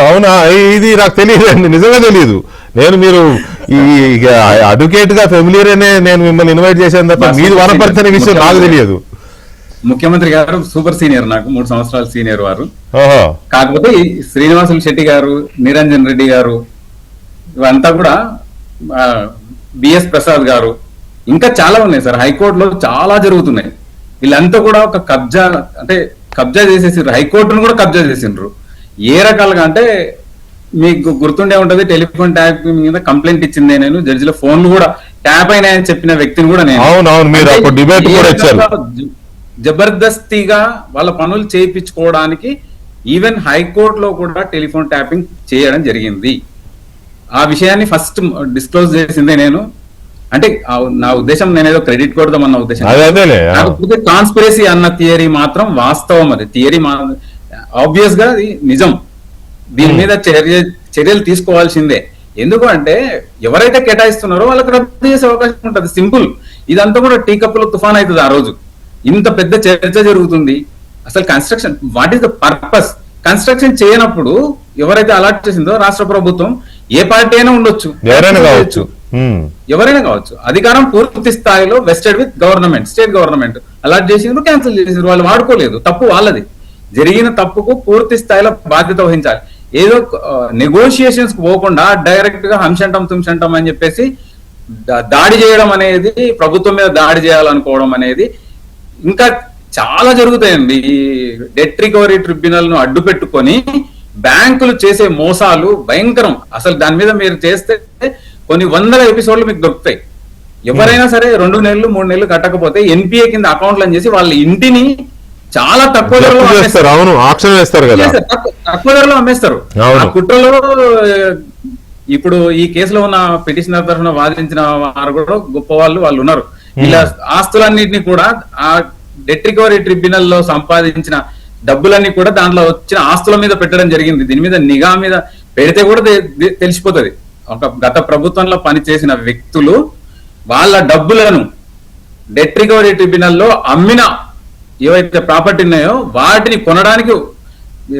అవునా? ఇది నాకు తెలియదు అండి, నిజంగా తెలియదు. మీరు ఈ అడ్వకేట్ గా ఫెమిలియర్ అనే నేను మిమ్మల్ని ఇన్వైట్ చేశాను తప్ప మీది వనపర్తి అనే విషయం నాకు తెలియదు. ముఖ్యమంత్రి గారు సూపర్ సీనియర్, నాకు 3 సంవత్సరాల సీనియర్ వారు. కాకపోతే శ్రీనివాసులు శెట్టి గారు, నిరంజన్ రెడ్డి గారు, ఇవంతా కూడా బిఎస్ ప్రసాద్ గారు, ఇంకా చాలా ఉన్నాయి సార్. హైకోర్టులో చాలా జరుగుతున్నాయి. వీళ్ళంతా కూడా ఒక కబ్జా చేసేసిండ్రు, హైకోర్టును కూడా కబ్జా చేసిండ్రు. ఏ రకాలుగా అంటే, మీకు గుర్తుండే ఉంటది, టెలిఫోన్ ట్యాప్ మీద కంప్లైంట్ ఇచ్చిందే నేను, జడ్జిలో ఫోన్లు కూడా ట్యాప్ అయినాయని చెప్పిన వ్యక్తిని కూడా నేను. జబర్దస్తిగా వాళ్ళ పనులు చేయించుకోవడానికి ఈవెన్ హైకోర్టులో కూడా టెలిఫోన్ ట్యాపింగ్ చేయడం జరిగింది. ఆ విషయాన్ని ఫస్ట్ డిస్క్లోజ్ చేసిందే నేను. అంటే నా ఉద్దేశం, నేనేదో క్రెడిట్ కొడదామన్న ఉద్దేశం. కాకపోతే కాన్స్పిరసీ అన్న థియరీ మాత్రం వాస్తవం. అది థియరీ ఆబ్వియస్ గా అది నిజం. దీని మీద చర్యలు తీసుకోవాల్సిందే. ఎందుకు అంటే, ఎవరైతే కేటాయిస్తున్నారో వాళ్ళకి రద్దు చేసే అవకాశం ఉంటుంది. సింపుల్. ఇదంతా కూడా టీ కప్పులో తుఫాన్ అవుతుంది. ఆ రోజు ఇంత పెద్ద చర్చ జరుగుతుంది. అసలు construction, what is the purpose? Construction చేయనప్పుడు ఎవరైతే అలాట్ చేసిందో రాష్ట్ర ప్రభుత్వం, ఏ పార్టీ అయినా ఉండొచ్చు, ఎవరైనా కావచ్చు, అధికారం పూర్తి స్థాయిలో vested with government, state government allot చేసిండ్రు, క్యాన్సిల్ చేసిండ్రు. వాళ్ళు వాడుకోలేదు, తప్పు వాళ్ళది. జరిగిన తప్పుకు పూర్తి స్థాయిలో బాధ్యత వహించాలి. ఏదో నెగోషియేషన్స్ పోకుండా డైరెక్ట్ గా హంశంటం తుంశంటం అని చెప్పేసి దాడి చేయడం అనేది, ప్రభుత్వం మీద దాడి చేయాలనుకోవడం అనేది ఇంకా చాలా జరుగుతాయండి. ఈ డెట్ రికవరీ ట్రిబ్యునల్ ను అడ్డు పెట్టుకొని బ్యాంకులు చేసే మోసాలు భయంకరం. అసలు దాని మీద మీరు చేస్తే కొన్ని 100 ఎపిసోడ్లు మీకు దొరుకుతాయి. ఎవరైనా సరే 2 నెలలు 3 నెలలు కట్టకపోతే ఎన్పిఏ కింద అకౌంట్లు అని చేసి వాళ్ళ ఇంటిని చాలా తక్కువ ధరలో జప్తు చేస్తారు. అవును, ఆక్షన్ వేస్తారు కదా. తక్కువ ధరలో అమ్మేస్తారు. అవును. ఆ కుట్రలో ఇప్పుడు ఈ కేసులో ఉన్న పిటిషనర్ తరఫున వాదించిన వారు కూడా గొప్ప వాళ్ళు ఉన్నారు. ఇలా ఆస్తులన్నింటినీ కూడా ఆ డెట్ రికవరీ ట్రిబ్యునల్ లో సంపాదించిన డబ్బులన్నీ కూడా దాంట్లో వచ్చిన ఆస్తుల మీద పెట్టడం జరిగింది. దీని మీద నిఘా మీద పెడితే కూడా తెలిసిపోతుంది. ఒక గత ప్రభుత్వంలో పనిచేసిన వ్యక్తులు వాళ్ళ డబ్బులను డెట్ రికవరీ ట్రిబ్యునల్ లో అమ్మిన ఏవైతే ప్రాపర్టీ ఉన్నాయో వాటిని కొనడానికి,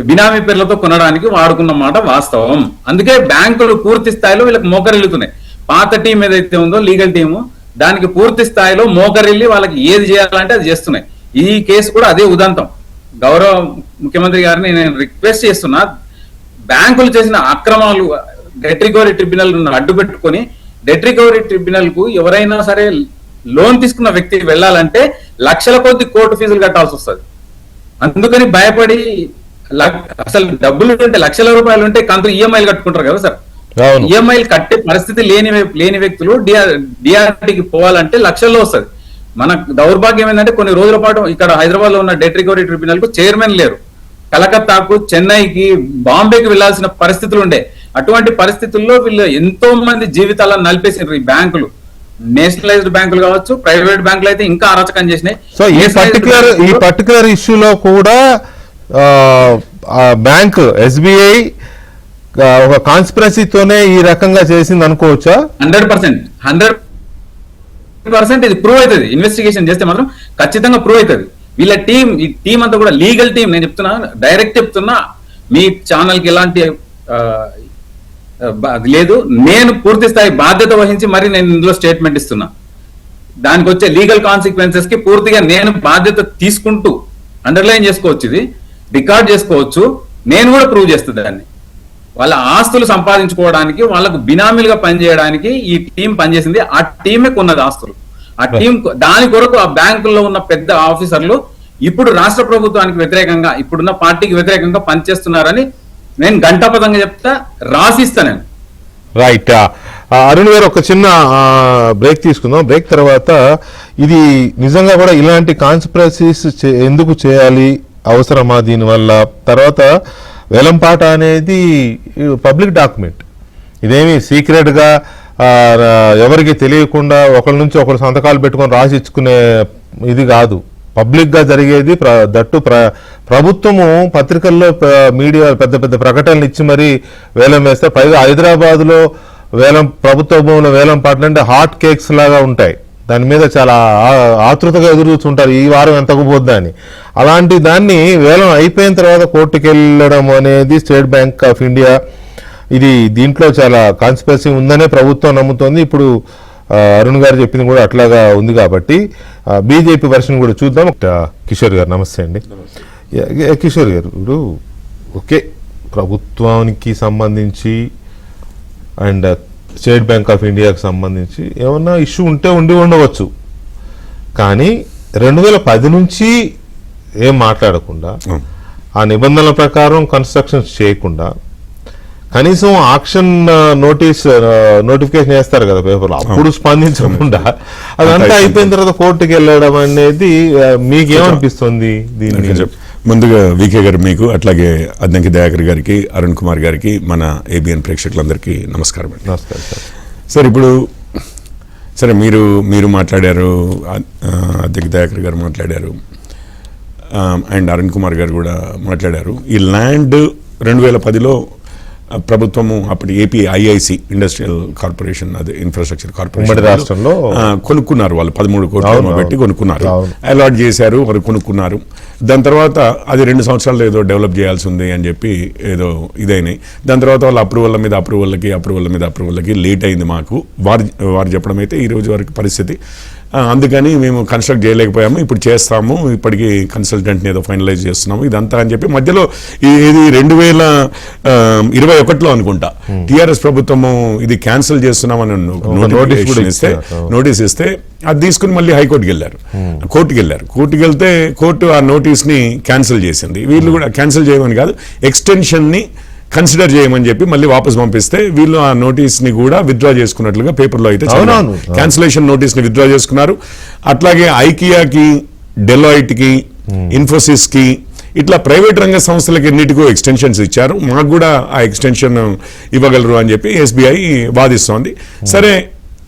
బినామీ పేర్లతో కొనడానికి వాడుకున్న మాట వాస్తవం. అందుకే బ్యాంకులు పూర్తి స్థాయిలో వీళ్ళకి మోకరిల్లుతున్నాయి. పాత టీం ఏదైతే ఉందో లీగల్ టీము, దానికి పూర్తి స్థాయిలో మోకరిల్లి వాళ్ళకి ఏది చేయాలంటే అది చేస్తున్నాయి. ఈ కేసు కూడా అదే ఉదంతం. గౌరవ ముఖ్యమంత్రి గారిని నేను రిక్వెస్ట్ చేస్తున్నా, బ్యాంకులు చేసిన అక్రమాలు డెట్ రికవరీ ట్రిబ్యునల్ అడ్డు పెట్టుకొని డెట్ రికవరీ ట్రిబ్యునల్ కు ఎవరైనా సరే లోన్ తీసుకున్న వ్యక్తి వెళ్ళాలంటే లక్షల కొద్ది కోర్టు ఫీజులు కట్టాల్సి వస్తుంది. అందుకని భయపడి అసలు డబ్బులు ఉంటే లక్షల రూపాయలు ఉంటే కంతు ఈఎంఐలు కట్టుకుంటారు కదా సార్. ఈఎంఐలు కట్టే పరిస్థితి లేని వ్యక్తులు డిఆర్టీకి పోవాలంటే లక్షల్లో వస్తుంది. మన దౌర్భాగ్యం ఏంటంటే కొన్ని రోజుల పాటు ఇక్కడ హైదరాబాద్ లో ఉన్న డెట్ రికవరీ ట్రిబ్యునల్ కు చైర్మన్ లేరు. కలకత్తాకు, చెన్నైకి, బాంబేకి వెళ్లాల్సిన పరిస్థితులు ఉండే. అటువంటి పరిస్థితుల్లో వీళ్ళు ఎంతో మంది జీవితాలను నలిపేసినారు ఈ బ్యాంకులు. నేషనలైజ్డ్ బ్యాంకులు కావచ్చు, ప్రైవేట్ బ్యాంకులు అయితే ఇంకా అరాచకం చేసినాయి. సో ఈ పర్టికులర్ ఇష్యూలో కూడా బ్యాంక్ ఎస్బీఐ ఒక కాన్స్పిరసీతోనే ఈ రకంగా చేసింది అనుకోవచ్చా? 100% ఇది ప్రూవ్ అవుతుంది. ఇన్వెస్టిగేషన్ చేస్తే మాత్రం ఖచ్చితంగా ప్రూవ్ అవుతుంది. వీళ్ళ ఈ టీం అంతా కూడా లీగల్ టీం. నేను చెప్తున్నా, డైరెక్ట్ చెప్తున్నా, మీ ఛానల్ కి ఎలాంటి లేదు. నేను పూర్తి స్థాయి బాధ్యత వహించి మరి నేను ఇందులో స్టేట్మెంట్ ఇస్తున్నా. దానికి వచ్చే లీగల్ కాన్సిక్వెన్సెస్ కి పూర్తిగా నేను బాధ్యత తీసుకుంటూ అండర్లైన్ చేసుకోవచ్చు, ఇది రికార్డ్ చేసుకోవచ్చు. నేను కూడా ప్రూవ్ చేస్తుంది దాన్ని. వాళ్ళ ఆస్తులు సంపాదించుకోవడానికి, వాళ్ళకు బినామీలుగా పనిచేయడానికి ఈ టీం పనిచేసింది. ఆ టీమే కొన్నది ఆస్తులు. ఆ టీం దాని కొరకు ఆ బ్యాంకుల్లో ఉన్న పెద్ద ఆఫీసర్లు ఇప్పుడు రాష్ట్ర ప్రభుత్వానికి వ్యతిరేకంగా, ఇప్పుడున్న పార్టీకి వ్యతిరేకంగా పనిచేస్తున్నారని నేను గంటాపదంగా చెప్తా, రాసిస్తా నేను. రైట్. అరుణ్ గారు, ఒక చిన్న బ్రేక్ తీసుకుందాం. బ్రేక్ తర్వాత ఇది నిజంగా కూడా ఇలాంటి కాన్స్పిరసీస్ ఎందుకు చేయాలి, అవసరమా దీనివల్ల, తర్వాత వేలంపాట అనేది పబ్లిక్ డాక్యుమెంట్, ఇదేమి సీక్రెట్గా ఎవరికి తెలియకుండా ఒకరి నుంచి ఒకరు సంతకాలు పెట్టుకొని రాసి ఇచ్చుకునే ఇది కాదు. పబ్లిక్గా జరిగేది. దట్టు ప్రభుత్వము పత్రికల్లో, మీడియా పెద్ద పెద్ద ప్రకటనలు ఇచ్చి మరీ వేలం వేస్తే, పైగా హైదరాబాద్లో ప్రభుత్వ భూముల వేలం పాటలు అంటే హాట్ కేక్స్ లాగా ఉంటాయి. దాని మీద చాలా ఆతృతగా ఎదురు చూస్తుంటారు, ఈ వారం ఎంతకు పోద్దా అని. అలాంటి దాన్ని వేలం అయిపోయిన తర్వాత కోర్టుకు వెళ్ళడం అనేది స్టేట్ బ్యాంక్ ఆఫ్ ఇండియా, ఇది దీంట్లో చాలా కాన్స్పిరసీ ఉందనే ప్రభుత్వం నమ్ముతోంది. ఇప్పుడు అరుణ్ గారు చెప్పింది కూడా అట్లాగా ఉంది కాబట్టి బీజేపీ వర్షన్ కూడా చూద్దాం. కిషోర్ గారు నమస్తే అండి. కిషోర్ గారు, ఇప్పుడు ఓకే, ప్రభుత్వానికి సంబంధించి అండ్ స్టేట్ బ్యాంక్ ఆఫ్ ఇండియాకి సంబంధించి ఏమన్నా ఇష్యూ ఉంటే ఉండవచ్చు, కానీ 2010 నుంచి ఏం మాట్లాడకుండా, ఆ నిబంధనల ప్రకారం కన్స్ట్రక్షన్స్ చేయకుండా, కనీసం ఆక్షన్ నోటిఫికేషన్ చేస్తారు కదా పేపర్లో, అప్పుడు స్పందించకుండా అదంతా అయిపోయిన తర్వాత కోర్టుకి వెళ్ళడం అనేది మీకేమనిపిస్తుంది దీన్ని? ముందుగా వికే గారు మీకు, అట్లాగే అద్దంకి దయాకర్ గారికి, అరుణ్ కుమార్ గారికి, మన ఏబిఎన్ ప్రేక్షకులందరికీ నమస్కారం అండి. నమస్కారం సార్. ఇప్పుడు సరే, మీరు మాట్లాడారు, అద్దంకి దయాకర్ గారు మాట్లాడారు, అండ్ అరుణ్ కుమార్ గారు కూడా మాట్లాడారు. ఈ ల్యాండ్ 2010లో ప్రభుత్వము అప్పటి ఏపీ ఐఐసి ఇండస్ట్రియల్ కార్పొరేషన్, అది ఇన్ఫ్రాస్ట్రక్చర్ కార్పొరేషన్ రాష్ట్రంలో కొనుక్కున్నారు. వాళ్ళు 13 కోట్లు పెట్టి కొనుక్కున్నారు, అలాట్ చేశారు, వారు కొనుక్కున్నారు. దాని తర్వాత అది 2 సంవత్సరాలు ఏదో డెవలప్ చేయాల్సి ఉంది అని చెప్పి ఏదో ఇదైనాయి. దాని తర్వాత వాళ్ళ అప్రూవల్కి లేట్ అయింది. మాకు వారు చెప్పడం అయితే ఈ రోజు వరకు పరిస్థితి. అందుకని మేము కన్స్ట్రక్ట్ చేయలేకపోయాము, ఇప్పుడు చేస్తాము, ఇప్పటికీ కన్సల్టెంట్ని ఏదో ఫైనలైజ్ చేస్తున్నాము ఇదంతా అని చెప్పి మధ్యలో ఇది 2021లో అనుకుంటా టీఆర్ఎస్ ప్రభుత్వము ఇది క్యాన్సిల్ చేస్తున్నామని నోటీస్ ఇస్తే అది తీసుకుని మళ్ళీ హైకోర్టుకి వెళ్ళారు, కోర్టుకి వెళ్తే కోర్టు ఆ నోటీస్ని క్యాన్సిల్ చేసింది. వీళ్ళు కూడా క్యాన్సిల్ చేయమని కాదు, ఎక్స్టెన్షన్ని కన్సిడర్ చేయమని చెప్పి మళ్ళీ వాపస్ పంపిస్తే వీళ్ళు ఆ నోటీస్ ని కూడా విత్డ్రా చేసుకున్నట్లుగా పేపర్లో అయితే క్యాన్సిలేషన్ నోటీస్ ని విత్డ్రా చేసుకున్నారు. అట్లాగే ఐకియాకి, డెలాయిట్ కి, ఇన్ఫోసిస్ కి ఇట్లా ప్రైవేట్ రంగ సంస్థలకి ఎన్నిటికో ఎక్స్టెన్షన్స్ ఇచ్చారు, మాకు కూడా ఆ ఎక్స్టెన్షన్ ఇవ్వగలరు అని చెప్పి ఎస్బీఐ వాదిస్తోంది. సరే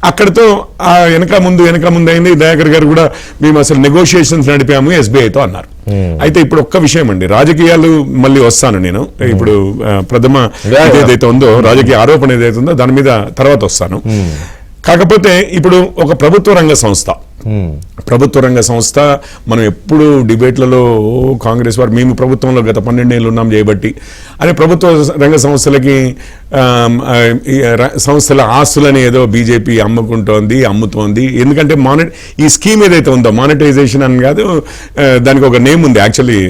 అక్కడతో ఆ వెనక ముందు అయింది. దయాకర్ గారు కూడా మేము అసలు నెగోషియేషన్స్ నడిపాము ఎస్బీఐతో అన్నారు. అయితే ఇప్పుడు ఒక్క విషయం అండి, రాజకీయాలు మళ్ళీ వస్తాను నేను. ఇప్పుడు ప్రథమ ఏదైతే ఉందో రాజకీయ ఆరోపణ ఏదైతే ఉందో దాని మీద తర్వాత వస్తాను. కాకపోతే ఇప్పుడు ఒక ప్రభుత్వ రంగ సంస్థ మనం ఎప్పుడు డిబేట్లలో కాంగ్రెస్ వారు మేము ప్రభుత్వంలో గత 12 ఏళ్ళు ఉన్నాం చేయబట్టి అనే ప్రభుత్వ రంగ సంస్థలకి సంస్థల ఆస్తులని ఏదో బీజేపీ అమ్ముతోంది. ఎందుకంటే ఈ స్కీమ్ ఏదైతే ఉందో మానిటైజేషన్ అని కాదు, దానికి ఒక నేమ్ ఉంది యాక్చువల్లీ.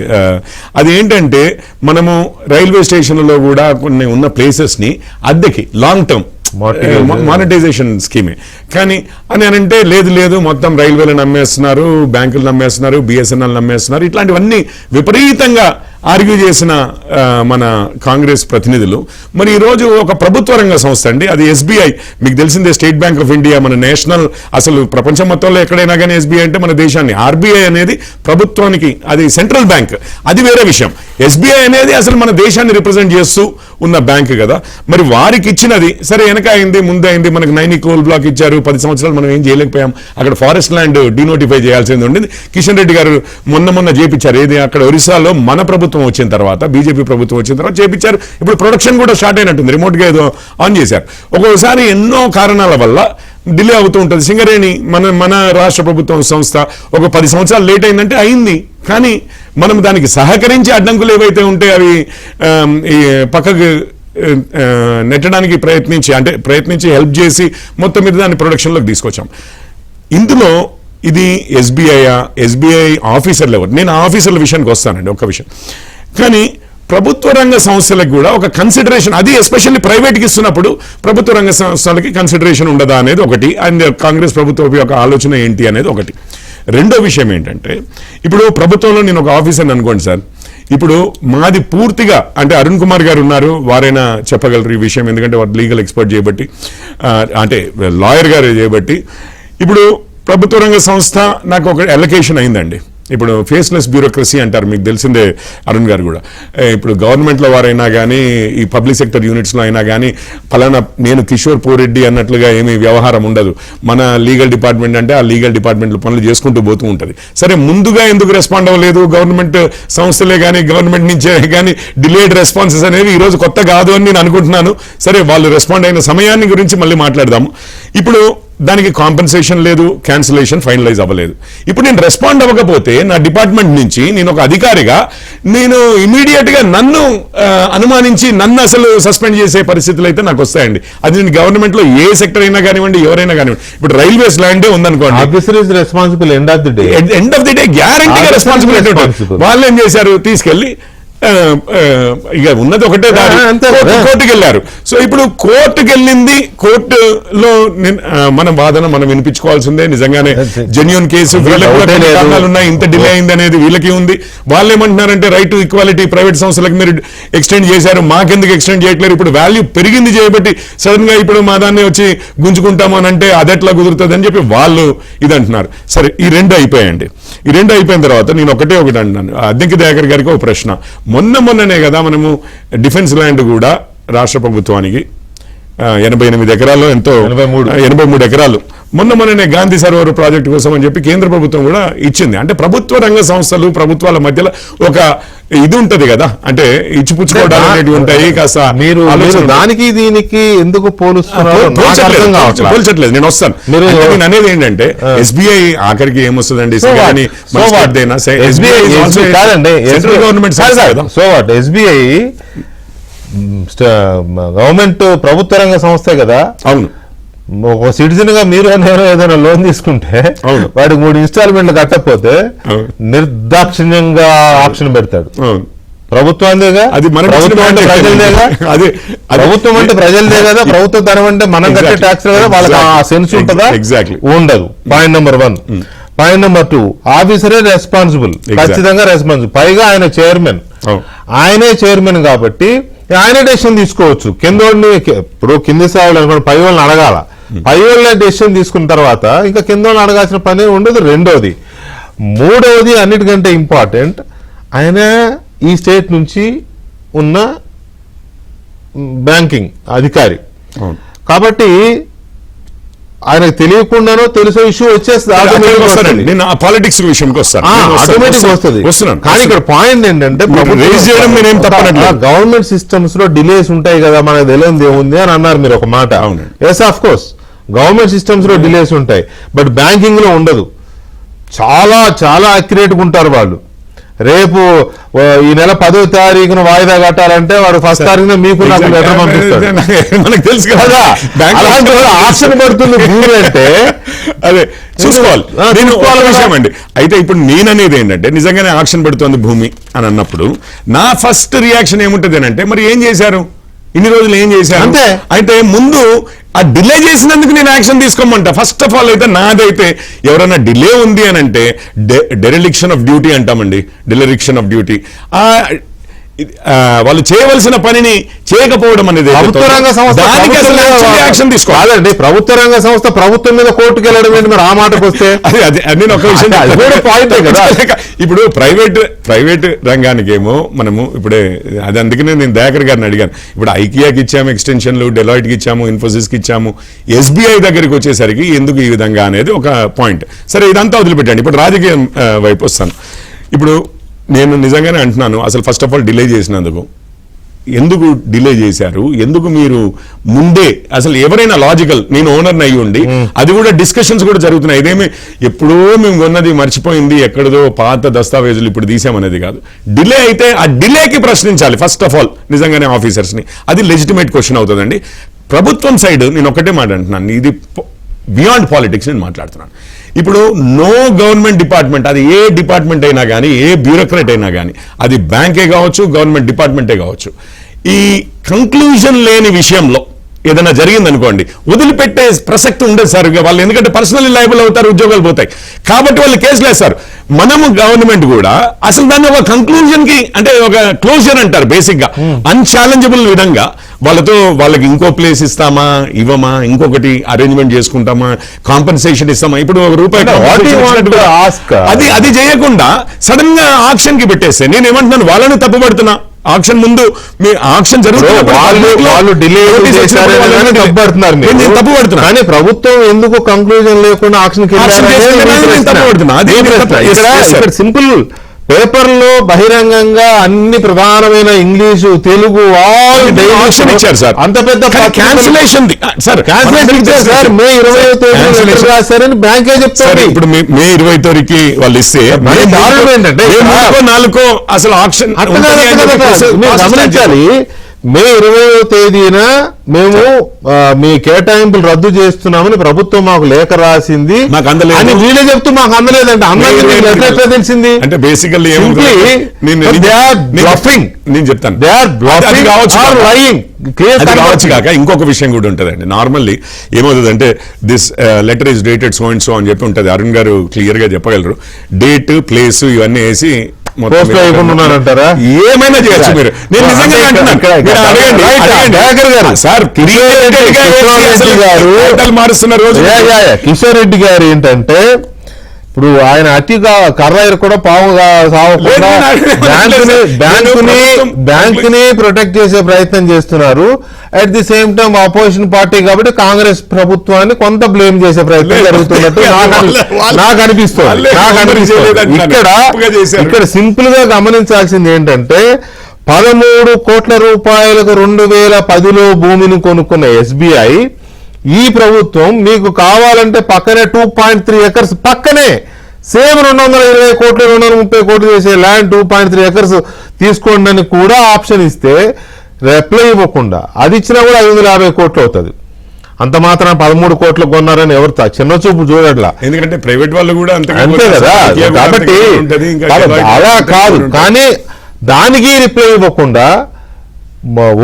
అది ఏంటంటే మనము రైల్వే స్టేషన్లలో కూడా కొన్ని ఉన్న ప్లేసెస్ని అద్దెకి లాంగ్ టర్మ్ మానిటైజేషన్ స్కీమే కానీ అని అంటే లేదు మొత్తం రైల్వేలను నమ్మేస్తున్నారు, బ్యాంకులు నమ్మేస్తున్నారు, బిఎస్ఎన్ఎల్ నమ్మేస్తున్నారు. ఇట్లాంటివన్నీ విపరీతంగా ఆర్గ్యూ చేసిన మన కాంగ్రెస్ ప్రతినిధులు మరి ఈరోజు ఒక ప్రభుత్వ రంగ సంస్థ అండి, అది ఎస్బీఐ. మీకు తెలిసిందే స్టేట్ బ్యాంక్ ఆఫ్ ఇండియా మన నేషనల్, అసలు ప్రపంచం మొత్తంలో ఎక్కడైనా కానీ ఎస్బీఐ అంటే మన దేశాన్ని, ఆర్బీఐ అనేది ప్రభుత్వానికి అది సెంట్రల్ బ్యాంక్, అది వేరే విషయం. ఎస్బీఐ అనేది అసలు మన దేశాన్ని రిప్రజెంట్ చేస్తూ ఉన్న బ్యాంక్ కదా. మరి వారికి ఇచ్చినది సరే వెనక అయింది ముందే అయింది, మనకి 9 కోల్ బ్లాక్ ఇచ్చారు, 10 సంవత్సరాలు మనం ఏం చేయలేకపోయాం. అక్కడ ఫారెస్ట్ ల్యాండ్ డినోటిఫై చేయాల్సింది ఉండింది. కిషన్ రెడ్డి గారు మొన్న చేపించారు, ఏది అక్కడ ఒరిస్సాలో మన ప్రభుత్వం వచ్చిన తర్వాత, బీజేపీ ప్రభుత్వం వచ్చిన తర్వాత చేపించారు. ఇప్పుడు ప్రొడక్షన్ కూడా స్టార్ట్ అయినట్టుంది, రిమోట్ గా ఏదో ఆన్ చేశారు. ఒక్కొక్కసారి ఎన్నో కారణాల వల్ల డిలే అవుతూ ఉంటుంది. సింగరేణి మన రాష్ట్ర ప్రభుత్వం సంస్థ ఒక 10 సంవత్సరాలు లేట్ అయిందంటే అయింది, కానీ మనం దానికి సహకరించి అడ్డంకులు ఏవైతే ఉంటే అవి పక్కకు నెట్టడానికి ప్రయత్నించి హెల్ప్ చేసి మొత్తం మీద దాన్ని ప్రొడక్షన్లోకి తీసుకొచ్చాం. ఇందులో ఇది ఎస్బీఐ ఆఫీసర్లు ఎవరు, నేను ఆఫీసర్ల విషయానికి వస్తానండి ఒక్క విషయం. కానీ ప్రభుత్వ రంగ సంస్థలకు కూడా ఒక కన్సిడరేషన్, అది ఎస్పెషల్లీ ప్రైవేట్కి ఇస్తున్నప్పుడు ప్రభుత్వ రంగ సంస్థలకి కన్సిడరేషన్ ఉండదా అనేది ఒకటి, అండ్ కాంగ్రెస్ ప్రభుత్వం యొక్క ఆలోచన ఏంటి అనేది ఒకటి. రెండో విషయం ఏంటంటే, ఇప్పుడు ప్రభుత్వంలో నేను ఒక ఆఫీసర్ని అనుకోండి సార్, ఇప్పుడు మాది పూర్తిగా అంటే అరుణ్ కుమార్ గారు ఉన్నారు, వారైనా చెప్పగలరు ఈ విషయం, ఎందుకంటే వారు లీగల్ ఎక్స్పర్ట్ చేయబట్టి, అంటే లాయర్ గారు చేయబట్టి. ఇప్పుడు ప్రభుత్వ రంగ సంస్థ నాకు ఒక అలొకేషన్ అయిందండి. ఇప్పుడు ఫేస్లెస్ బ్యూరోక్రసీ అంటారు, మీకు తెలిసిందే అరుణ్ గారు కూడా. ఇప్పుడు గవర్నమెంట్లో వారైనా కానీ ఈ పబ్లిక్ సెక్టర్ యూనిట్స్లో అయినా కానీ ఫలానా నేను కిషోర్ పోరెడ్డి అన్నట్లుగా ఏమీ వ్యవహారం ఉండదు. మన లీగల్ డిపార్ట్మెంట్ అంటే ఆ లీగల్ డిపార్ట్మెంట్లో పనులు చేసుకుంటూ పోతూ ఉంటుంది. సరే ముందుగా ఎందుకు రెస్పాండ్ అవ్వలేదు గవర్నమెంట్ సంస్థలే కానీ గవర్నమెంట్ నుంచే కానీ డిలేడ్ రెస్పాన్సెస్ అనేవి ఈరోజు కొత్త కాదు అని నేను అనుకుంటున్నాను. సరే వాళ్ళు రెస్పాండ్ అయిన సమయాన్ని గురించి మళ్ళీ మాట్లాడదాము. ఇప్పుడు దానికి కాంపెన్సేషన్ లేదు, క్యాన్సిలేషన్ ఫైనలైజ్ అవ్వలేదు. ఇప్పుడు నేను రెస్పాండ్ అవ్వకపోతే నా డిపార్ట్మెంట్ నుంచి నేను ఒక అధికారిగా నేను ఇమీడియట్ గా నన్ను అనుమానించి నన్ను అసలు సస్పెండ్ చేసే పరిస్థితులు అయితే నాకు వస్తాయండి. అది నేను గవర్నమెంట్ లో ఏ సెక్టర్ అయినా కానివ్వండి, ఎవరైనా కానివ్వండి. ఇప్పుడు రైల్వేస్ ల్యాండే ఉందనుకోండి, responsible end of the day గ్యారంటీగా రెస్పాన్సిబిలిటీ ఉంటుంది. వాళ్ళు ఏం చేశారు, తీసుకెళ్లి ఇక ఉన్నది ఒకటే దారి, కోర్టుకు వెళ్ళారు. సో ఇప్పుడు కోర్టుకు వెళ్ళింది, కోర్టులో మన వాదన మనం వినిపించుకోవాల్సిందే. నిజంగానే జెన్యూన్ కేసు, కారణాలు ఉన్నాయి, ఇంత డిలే అయింది అనేది వీళ్ళకి ఉంది. వాళ్ళు ఏమంటున్నారంటే రైట్ టు ఈక్వాలిటీ ప్రైవేట్ సంస్థలకు మీరు ఎక్స్టెండ్ చేశారు, మాకెందుకు ఎక్స్టెండ్ చేయట్లేదు, ఇప్పుడు వాల్యూ పెరిగింది చేయబట్టి సడన్ గా ఇప్పుడు మా దాన్ని వచ్చి గుంజుకుంటాము అని అంటే అదెట్లా కుదురుతుంది అని చెప్పి వాళ్ళు ఇది అంటున్నారు. సరే ఈ రెండు అయిపోయాయండి. ఈ రెండు అయిపోయిన తర్వాత నేను ఒకటి అంటున్నాను, అద్దెకి దయాకర్ గారికి ఒక ప్రశ్న. మొన్ననే కదా మనము డిఫెన్స్ ల్యాండ్ కూడా రాష్ట్ర ప్రభుత్వానికి 88 ఎకరాల్లో ఎంతో 83 ఎకరాలు మొన్ననే గాంధీ సరోవర్ ప్రాజెక్టు కోసం అని చెప్పి కేంద్ర ప్రభుత్వం కూడా ఇచ్చింది. అంటే ప్రభుత్వ రంగ సంస్థలు ప్రభుత్వాల మధ్యలో ఒక ఇది ఉంటది కదా, అంటే ఇచ్చిపుచ్చుకోవడాలు అనేవి ఉంటాయి. కాస్త మీరు దానికి దీనికి ఎందుకు పోల్చట్లేదు, నేను వస్తాను. నేను అనేది ఏంటంటే ఎస్బీఐ ఆఖరికి ఏమొస్తుందండి, central government so what SBI government ప్రభుత్వ రంగ సంస్థే కదా. అవును, ఒక సిటిజన్ గా మీరు ఏదైనా లోన్ తీసుకుంటే వాడికి 3 ఇన్స్టాల్మెంట్లు కట్టకపోతే నిర్దాక్షిణ్యంగా ఆప్షన్ పెడతాడు. ప్రభుత్వాందేగా, అది ప్రభుత్వం అంటే ప్రజలదేగా, ప్రభుత్వం అంటే ప్రజలదే కదా, ప్రభుత్వ ధనం అంటే మనం కట్టే ట్యాక్స్ కదా, వాళ్ళకి ఆ సెన్స్ ఉంటుందా? ఉండదు. Point number 1. పాయింట్ నెంబర్ 2, ఆఫీసరే రెస్పాన్సిబుల్, ఖచ్చితంగా రెస్పాన్సిబుల్. పైగా ఆయన చైర్మన్, ఆయనే చైర్మన్ కాబట్టి ఆయన డెసిషన్ తీసుకోవచ్చు. ఇప్పుడు కింది స్థాయిలో అనుకోండి, పై వాళ్ళని అడగాల, పై వాళ్ళ డెసిషన్ తీసుకున్న తర్వాత ఇంకా కింద వాళ్ళని అడగాల్సిన పని ఉండదు. రెండోది, మూడవది అన్నిటికంటే ఇంపార్టెంట్, ఆయన ఈ స్టేట్ నుంచి ఉన్న బ్యాంకింగ్ అధికారి అవును. కాబట్టి ఆయనకు తెలియకుండానో తెలుసో ఇష్యూ వచ్చేస్తుంది, వస్తానండి. నేను ఆ పాలిటిక్స్ విషయంకి వస్తాను. ఆటోమేటిక్ వస్తుంది. వస్తున్నాను. కానీ ఇక్కడ పాయింట్ ఏంటంటే రేజ్ చేయడం నేనేం తప్పనట్లేదు. గవర్నమెంట్ సిస్టమ్స్ లో డిలేస్ ఉంటాయి కదా, మనకు తెలియదు ఏముంది అని అన్నారు మీరు ఒక మాట. అవునండి. Yes of course government systems లో డిలేస్ ఉంటాయి, బట్ బ్యాంకింగ్ లో ఉండదు. చాలా చాలా అక్యురేట్ గా ఉంటారు వాళ్ళు. రేపు ఈ నెల 10వ తారీఖున వాయిదా కట్టాలంటే వాడు ఫస్ట్ తారీఖున మీకు నాకు లెటర్ పంపిస్తాడు. మనకు తెలుసు కదా, అలాంటి ఆప్షన్ పడుతుంది భూమి అంటే అదే చూసుకోవాలి. నేను ఒక విషయం అండి, అయితే ఇప్పుడు నేననేది ఏంటంటే నిజంగానే ఆక్షన్ పడుతుంది భూమి అని అన్నప్పుడు నా ఫస్ట్ రియాక్షన్ ఏముంటది అంటే, మరి ఏం చేశారు ఇన్ని రోజులు, ఏం చేశారు అంతే. అయితే ముందు ఆ డిలే చేసినందుకు నేను యాక్షన్ తీసుకోమంటా. ఫస్ట్ ఆఫ్ ఆల్ అయితే నాదైతే ఎవరైనా డిలే ఉంది అని అంటే డెరిలిక్షన్ ఆఫ్ డ్యూటీ అంటామండి, డెరిలిక్షన్ ఆఫ్ డ్యూటీ. వాళ్ళు చేయవలసిన పనిని చేయకపోవడం అనేది ప్రభుత్వ రంగ సంస్థ దానికి అసలు యాక్షన్ తీసుకోవాలండి. ప్రభుత్వ రంగ సంస్థ ప్రభుత్వం మీద కోర్టుకు వెళ్ళడం ఏంటి మరి ఆ మాటకు వస్తే? నేను ఒక విషయం పాయింటే కదా. ఇప్పుడు ప్రైవేట్ రంగానికేమో మనము ఇప్పుడే అది అందుకనే నేను దయాకర్ గారిని అడిగాను. ఇప్పుడు ఐకియాకి ఇచ్చాము ఎక్స్టెన్షన్లు, డెలాయిట్కి ఇచ్చాము, ఇన్ఫోసిస్కి ఇచ్చాము, ఎస్బీఐ దగ్గరికి వచ్చేసరికి ఎందుకు ఈ విధంగా అనేది ఒక పాయింట్. సరే ఇదంతా వదిలిపెట్టండి, ఇప్పుడు రాజకీయం వైపు వస్తాను. ఇప్పుడు నేను నిజంగానే అంటున్నాను, అసలు ఫస్ట్ ఆఫ్ ఆల్ డిలే చేసినందుకు ఎందుకు డిలే చేశారు, ఎందుకు మీరు ముందే అసలు ఎవరైనా లాజికల్, నేను ఓనర్ని అయ్యి ఉండి అది కూడా డిస్కషన్స్ కూడా జరుగుతున్నాయి. ఇదేమి ఎప్పుడో మేము కొన్నది మర్చిపోయింది, ఎక్కడదో పాత దస్తావేజులు ఇప్పుడు తీసామనేది కాదు. డిలే అయితే ఆ డిలేకి ప్రశ్నించాలి ఫస్ట్ ఆఫ్ ఆల్ నిజంగానే ఆఫీసర్స్ని. అది లెజిటిమేట్ క్వశ్చన్ అవుతుందండి. ప్రభుత్వం సైడ్ నేను ఒక్కటే మాట అంటున్నాను, ఇది బియాండ్ పాలిటిక్స్ నేను మాట్లాడుతున్నాను. ఇప్పుడు నో గవర్నమెంట్ డిపార్ట్మెంట్, అది ఏ డిపార్ట్మెంట్ అయినా కానీ, ఏ బ్యూరోక్రాట్ అయినా కానీ, అది బ్యాంకే కావచ్చు, గవర్నమెంట్ డిపార్ట్మెంటే కావచ్చు, ఈ కంక్లూజన్ లేని విషయంలో ఏదైనా జరిగిందనుకోండి వదిలిపెట్టే ప్రసక్తి ఉండదు సార్ వాళ్ళు, ఎందుకంటే పర్సనల్ లయబుల్ అవుతారు, ఉద్యోగాలు పోతాయి. కాబట్టి వాళ్ళు కేసులు వేస్తారు. మనము గవర్నమెంట్ కూడా అసలు దాన్ని ఒక కంక్లూజన్ కి, అంటే ఒక క్లోజర్ అంటారు బేసిక్ గా, అన్ఛాలెంజబుల్ విధంగా వాళ్ళకి ఇంకో ప్లేస్ ఇస్తామా, ఇవ్వమా, ఇంకొకటి అరేంజ్మెంట్ చేసుకుంటామా, కాంపెన్సేషన్ ఇస్తామా, ఇప్పుడు ₹1 అది చేయకుండా సడన్ గా ఆక్షన్ కి పెట్టేస్తే నేను ఏమంటున్నాను, వాళ్ళని తప్పుపడుతున్నా. ఆక్షన్ ముందు మీ ఆక్షన్ తప్పుపడుతున్నా, కానీ ప్రభుత్వం ఎందుకు కంక్లూజన్ లేకుండా ఆక్షన్ సింపుల్ పేపర్ లో బహిరంగంగా అన్ని ప్రధానమైన ఇంగ్లీషు, తెలుగు ఆప్షన్ ఇచ్చారు సార్. అంత పెద్ద క్యాన్సిలేషన్ సార్ మే 20వ తేదీ రాశారని బ్యాంకే చెప్తారు. ఇప్పుడు మే 20వ తేదీకి వాళ్ళు ఇస్తే ఏంటంటే 4 అసలు ఆప్షన్ గమనించాలి. మే 20వ తేదీన మేము మీ కేటాయింపులు రద్దు చేస్తున్నామని ప్రభుత్వం మాకు లేఖ రాసింది, మాకు అందలేదు అని వీళ్ళే చెప్తూ మాకు అందలేదంటే అందరికీ తెలిసింది. అంటే బేసికల్లీ నేను చెప్తాను కావచ్చు కాక ఇంకొక విషయం కూడా ఉంటుందండి. నార్మల్లీ ఏమవుతుందంటే this letter is dated so and so అని చెప్పి ఉంటుంది. అరుణ్ గారు క్లియర్ గా చెప్పగలరు. డేట్, ప్లేస్ ఇవన్నీ వేసి ఏమైనా చేయొచ్చు మీరు. నేను నిజంగా అంటున్నాను సార్, మారుస్తున్న రోజు కిషోర్ రెడ్డి గారు ఏంటంటే ఇప్పుడు ఆయన అతిగా కర్ర కూడా పావుగా సావకుండా బ్యాంకుని ప్రొటెక్ట్ చేసే ప్రయత్నం చేస్తున్నారు. At the same time opposition party కాబట్టి కాంగ్రెస్ ప్రభుత్వాన్ని కొంత బ్లేమ్ చేసే ప్రయత్నం జరుగుతున్నట్టు నాకు అనిపిస్తుంది. ఇక్కడ సింపుల్ గా గమనించాల్సింది ఏంటంటే 13 కోట్ల రూపాయలకు 2010లో భూమిని కొనుక్కున్న ఎస్బీఐ, ఈ ప్రభుత్వం మీకు కావాలంటే పక్కనే 2.3 ఎకర్స్ పక్కనే సేమ్ 220 కోట్లు 230 కోట్లు చేసే ల్యాండ్ 2.3 ఎకర్స్ తీసుకోండి అని కూడా ఆప్షన్ ఇస్తే రిప్లై ఇవ్వకుండా అది ఇచ్చినా కూడా 550 కోట్లు అవుతుంది. అంత మాత్రం 13 కోట్లు కొన్నారని ఎవరు చిన్న చూపు చూడట్లా, ఎందుకంటే ప్రైవేట్ వాళ్ళు కూడా అంతే కదా. కాబట్టి అలా కాదు, కానీ దానికి రిప్లై ఇవ్వకుండా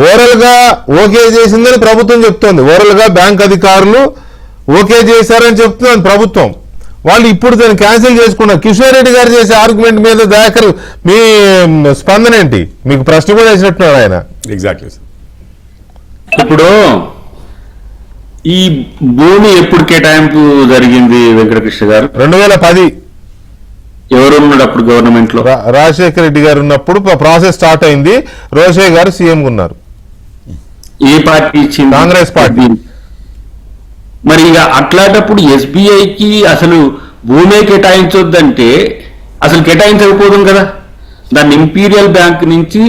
ఓరల్ గా ఓకే చేసిందని ప్రభుత్వం చెప్తోంది. ఓరల్ గా బ్యాంక్ అధికారులు ఓకే చేశారని చెప్తుంది ప్రభుత్వం. వాళ్ళు ఇప్పుడు దాన్ని క్యాన్సిల్ చేసుకున్నారు. కిషోర్ రెడ్డి గారు చేసే ఆర్గ్యుమెంట్ మీద దయాకర్ మీ స్పందన ఏంటి? మీకు ప్రశ్న కూడా వేసినట్టున్నారు ఆయన. ఎగ్జాక్ట్లీ. ఇప్పుడు ఈ భూమి ఎప్పుడు కేటాయింపు జరిగింది వెంకటకృష్ణ గారు? 2010. ఎవరు ఉన్నాడు అప్పుడు గవర్నమెంట్ లో? రాజశేఖర రెడ్డి గారు ఉన్నప్పుడు ప్రాసెస్ స్టార్ట్ అయింది. రోషే గారు సీఎం ఉన్నారు. ఏ పార్టీ ఇచ్చింది? కాంగ్రెస్ పార్టీ. మరి ఇక అట్లాంటప్పుడు ఎస్బీఐకి అసలు భూమే కేటాయించొద్దంటే అసలు కేటాయించకపోతుంది కదా. దాన్ని ఇంపీరియల్ బ్యాంక్ నుంచి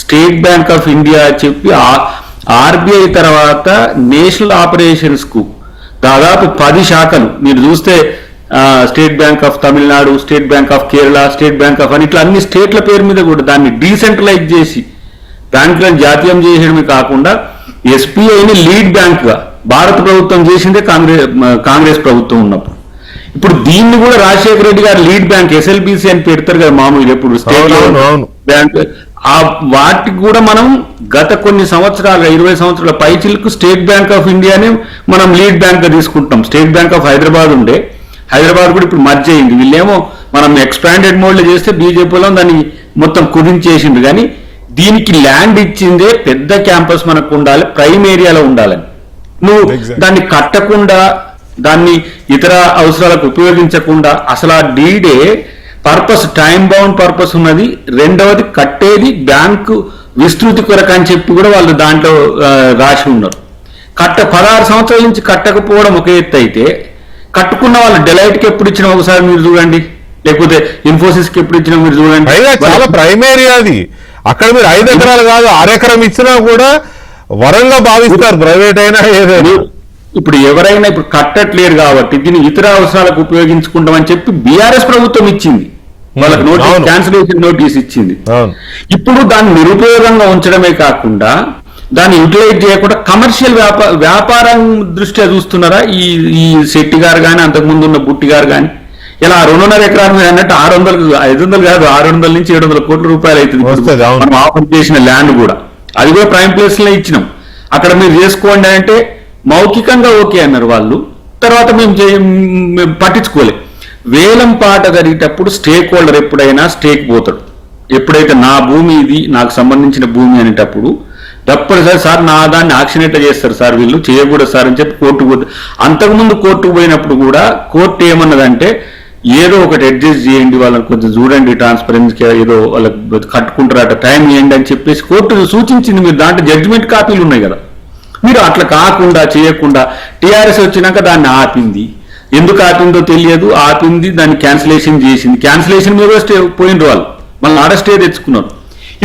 స్టేట్ బ్యాంక్ ఆఫ్ ఇండియా చెప్పి ఆర్బీఐ తర్వాత నేషనల్ ఆపరేషన్స్ కు దాదాపు 10 శాఖలు మీరు చూస్తే state bank of Tamil Nadu, state bank of Kerala, state bank of అని ఇట్లా అన్ని స్టేట్ల పేరు మీద కూడా దాన్ని డీసెంట్రలైజ్ చేసి బ్యాంకులను జాతీయం చేసేయడమే కాకుండా ఎస్బీఐని లీడ్ బ్యాంక్ గా భారత ప్రభుత్వం చేసిందే కాంగ్రెస్ ప్రభుత్వం ఉన్నప్పుడు. ఇప్పుడు దీన్ని కూడా రాజశేఖర రెడ్డి గారు లీడ్ బ్యాంక్ ఎస్ఎల్బిసి అని పెడతారు కదా మామూలుగా ఎప్పుడు స్టేట్ బ్యాంక్. వాటికి కూడా మనం గత కొన్ని సంవత్సరాలు 20 సంవత్సరాల పైచిలకు స్టేట్ బ్యాంక్ ఆఫ్ ఇండియాని మనం లీడ్ బ్యాంక్ గా తీసుకుంటాం. స్టేట్ బ్యాంక్ ఆఫ్ హైదరాబాద్ ఉండే, హైదరాబాద్ కూడా ఇప్పుడు మర్జ్ అయింది. వీళ్ళేమో మనం ఎక్స్పాండెడ్ మోడ్ లో చేస్తే బీజేపీలో దాన్ని మొత్తం కుదించేసిండు. కానీ దీనికి ల్యాండ్ ఇచ్చిందే పెద్ద క్యాంపస్ మనకు ఉండాలి, ప్రైమ్ ఏరియాలో ఉండాలని. నువ్వు దాన్ని కట్టకుండా దాన్ని ఇతర అవసరాలకు ఉపయోగించకుండా అసలు ఆ డీడే పర్పస్ టైం బౌండ్ పర్పస్ ఉన్నది. రెండవది కట్టేది బ్యాంకు విస్తృతి కొరకు అని చెప్పి కూడా వాళ్ళు దాంట్లో రాసి ఉన్నారు. 16 సంవత్సరాల నుంచి కట్టకపోవడం ఒక ఎత్తు అయితే, కట్టుకున్న వాళ్ళు డెలైట్కి ఎప్పుడు ఇచ్చినా ఒకసారి మీరు చూడండి, లేకపోతే ఇన్ఫోసిస్ కి ఎప్పుడు ఇచ్చినా మీరు చూడండి. చాలా ప్రైమరీ అది. అక్కడ మీరు 5 ఎకరాలు కాదు 6 ఎకరం ఇచ్చినా కూడా వరంగా భావిస్తారు ప్రైవేట్ అయినా ఏదైనా. ఇప్పుడు ఎవరైనా ఇప్పుడు కట్టట్లేరు కాబట్టి దీన్ని ఇతర అవసరాలకు ఉపయోగించుకుంటామని చెప్పి బీఆర్ఎస్ ప్రభుత్వం ఇచ్చింది, వాళ్ళకి నోటీస్ క్యాన్సిలేషన్ నోటీస్ ఇచ్చింది. ఇప్పుడు దాన్ని నిరుపయోగంగా ఉంచడమే కాకుండా దాన్ని యూటిలైజ్ చేయకుండా కమర్షియల్ వ్యాపారం దృష్ట్యా చూస్తున్నారా ఈ శెట్టి గారు కానీ అంతకుముందు ఉన్న బుట్టి గారు కానీ. ఇలా 2.5 ఎకరాల మీద అన్నట్టు 500 కాదు 600 నుంచి 700 కోట్ల రూపాయలు అవుతుంది మనం ఆఫర్ చేసిన ల్యాండ్ కూడా. అది కూడా ప్రైమ్ ప్లేస్ లో ఇచ్చినాం. అక్కడ మీరు చేసుకోండి అంటే మౌఖికంగా ఓకే అన్నారు వాళ్ళు, తర్వాత మేము పట్టించుకోలే. వేలం పాట జరిగేటప్పుడు స్టేక్ హోల్డర్ ఎప్పుడైనా స్టేక్ పోతాడు. ఎప్పుడైతే నా భూమి ఇది నాకు సంబంధించిన భూమి అనేటప్పుడు తప్పనిసరి సార్ నా దాన్ని ఆక్షన్ ఎట్లా చేస్తారు సార్ వీళ్ళు చేయకూడదు సార్ అని చెప్పి కోర్టుకు పోతారు. అంతకుముందు కోర్టుకు పోయినప్పుడు కూడా కోర్టు ఏమన్నదంటే ఏదో ఒకటి అడ్జస్ట్ చేయండి, వాళ్ళని కొంచెం చూడండి ట్రాన్స్పరెన్సీ, ఏదో వాళ్ళకి కట్టుకుంటారట టైం ఇవ్వండి అని చెప్పేసి కోర్టు సూచించింది. మీరు దాంట్లో జడ్జిమెంట్ కాపీలు ఉన్నాయి కదా. మీరు అట్లా కాకుండా చేయకుండా టీఆర్ఎస్ వచ్చినాక దాన్ని ఆపింది. ఎందుకు ఆపిందో తెలియదు, ఆపింది, దాన్ని క్యాన్సిలేషన్ చేసింది. క్యాన్సిలేషన్ మీద స్టే పోయిన వాళ్ళు మళ్ళీ ఆడ స్టే తెచ్చుకున్నారు.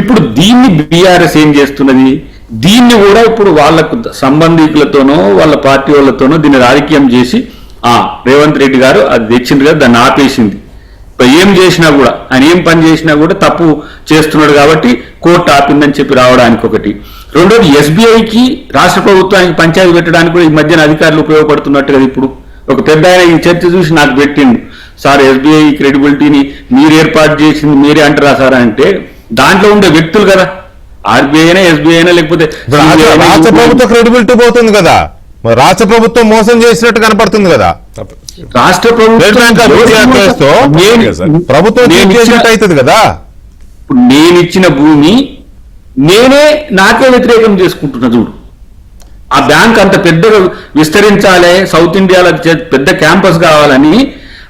ఇప్పుడు దీన్ని బీఆర్ఎస్ ఏం చేస్తున్నది, దీన్ని కూడా ఇప్పుడు వాళ్ళకు సంబంధికులతోనో వాళ్ళ పార్టీ వాళ్ళతోనో దీన్ని రాజకీయం చేసి రేవంత్ రెడ్డి గారు అది తెచ్చింది కదా దాన్ని ఆపేసింది. ఏం చేసినా కూడా ఆయన ఏం పని చేసినా కూడా తప్పు చేస్తున్నాడు కాబట్టి కోర్టు ఆపిందని చెప్పి రావడానికి ఒకటి. రెండోది ఎస్బీఐకి రాష్ట్ర ప్రభుత్వానికి పంచాయతీ పెట్టడానికి కూడా ఈ మధ్యన అధికారులు ఉపయోగపడుతున్నట్టు కదా. ఇప్పుడు ఒక పెద్ద ఆయన ఈ చర్చ చూసి నాకు పెట్టిండు, సార్ ఎస్బీఐ క్రెడిబిలిటీని మీరు ఏర్పాటు చేసింది మీరే అంటారా సార్ అంటే, దాంట్లో ఉండే వ్యక్తులు కదా ఆర్బీఐ అయినా ఎస్బీఐ అయినా లేకపోతే రాష్ట్ర ప్రభుత్వ క్రెడిబిలిటీ పోతుంది కదా, రాష్ట్ర ప్రభుత్వం మోసం చేసినట్టు కనపడుతుంది కదా. రాష్ట్ర ప్రభుత్వం అవుతుంది కదా. నేను ఇచ్చిన భూమి నేనే నాకే వ్యతిరేకం చేసుకుంటున్నా చూడు. ఆ బ్యాంక్ అంత పెద్దగా విస్తరించాలి, సౌత్ ఇండియాలో పెద్ద క్యాంపస్ కావాలని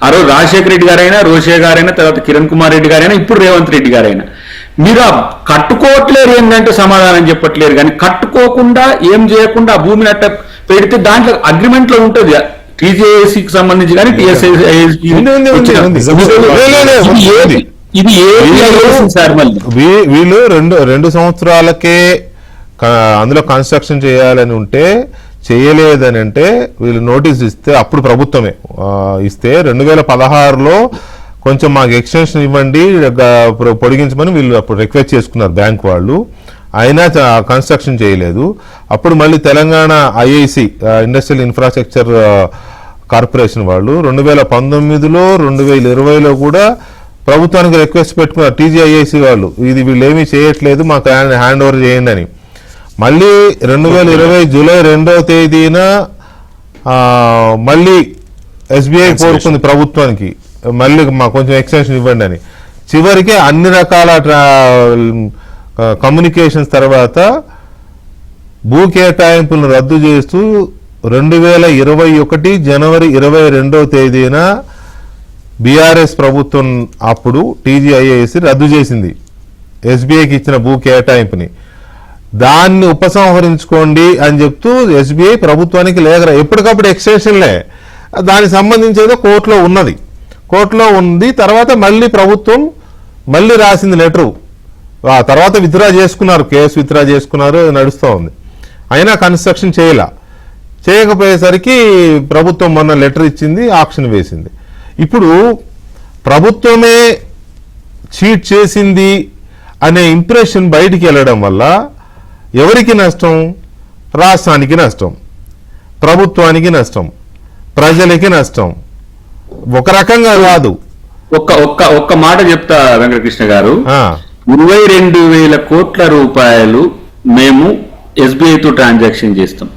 ఆ రోజు రాజశేఖర రెడ్డి గారైనా, రోషే గారైనా, తర్వాత కిరణ్ కుమార్ రెడ్డి గారైనా, ఇప్పుడు రేవంత్ రెడ్డి గారైనా మీరు కట్టుకోవట్లేరు ఏంటంటే సమాధానం చెప్పట్లేరు. కానీ కట్టుకోకుండా ఏం చేయకుండా ఆ భూమిని అట్ట పెడితే దాంట్లో అగ్రిమెంట్ లో ఉంటుంది టీజేఏసీకి సంబంధించి కానీ వీళ్ళు 2 సంవత్సరాలకే అందులో కన్స్ట్రక్షన్ చేయాలని ఉంటే చేయలేదని అంటే వీళ్ళు నోటీస్ ఇస్తే అప్పుడు ప్రభుత్వమే ఇస్తే 2016లో కొంచెం మాకు ఎక్స్టెన్షన్ ఇవ్వండి పొడిగించమని వీళ్ళు అప్పుడు రిక్వెస్ట్ చేసుకున్నారు బ్యాంక్ వాళ్ళు. అయినా కన్స్ట్రక్షన్ చేయలేదు. అప్పుడు మళ్ళీ Telangana IIC industrial infrastructure corporation వాళ్ళు 2019లో 2020లో కూడా ప్రభుత్వానికి రిక్వెస్ట్ పెట్టుకున్నారు టీజీఐఐసి వాళ్ళు, ఇది వీళ్ళు ఏమీ చేయట్లేదు మాకు హ్యాండ్ ఓవర్ చేయండి అని. మళ్ళీ 2020 జూలై 2వ తేదీన మళ్ళీ ఎస్బీఐ కోరుకుంది ప్రభుత్వానికి మళ్ళీ మాకు కొంచెం ఎక్స్టెన్షన్ ఇవ్వండి అని. చివరికి అన్ని రకాల కమ్యూనికేషన్స్ తర్వాత భూ కేటాయింపులను రద్దు చేస్తూ 2021 జనవరి 22వ తేదీన బీఆర్ఎస్ ప్రభుత్వం అప్పుడు టీజీఐఏసి రద్దు చేసింది ఎస్బీఐకి ఇచ్చిన భూ కేటాయింపుని. దాన్ని ఉపసంహరించుకోండి అని చెప్తూ ఎస్బీఐ ప్రభుత్వానికి లేఖ ఎప్పటికప్పుడు ఎక్స్టెన్షన్లే. దానికి సంబంధించి ఏదో కోర్టులో ఉంది. తర్వాత మళ్ళీ ప్రభుత్వం మళ్ళీ రాసింది లెటరు. ఆ తర్వాత విత్డ్రా చేసుకున్నారు, కేసు విత్డ్రా చేసుకున్నారు, నడుస్తూ ఉంది. అయినా కన్స్ట్రక్షన్ చేయకపోయేసరికి ప్రభుత్వం మొన్న లెటర్ ఇచ్చింది, ఆక్షన్ వేసింది. ఇప్పుడు ప్రభుత్వమే చీట్ చేసింది అనే ఇంప్రెషన్ బయటికి వెళ్ళడం వల్ల ఎవరికి నష్టం? రాష్ట్రానికి నష్టం, ప్రభుత్వానికి నష్టం, ప్రజలకి నష్టం. ఒక రకంగా కాదు. ఒక్క మాట చెప్తా వెంకటకృష్ణ గారు. 22,000 కోట్ల రూపాయలు మేము ఎస్బీఐతో ట్రాన్సాక్షన్ చేస్తాం.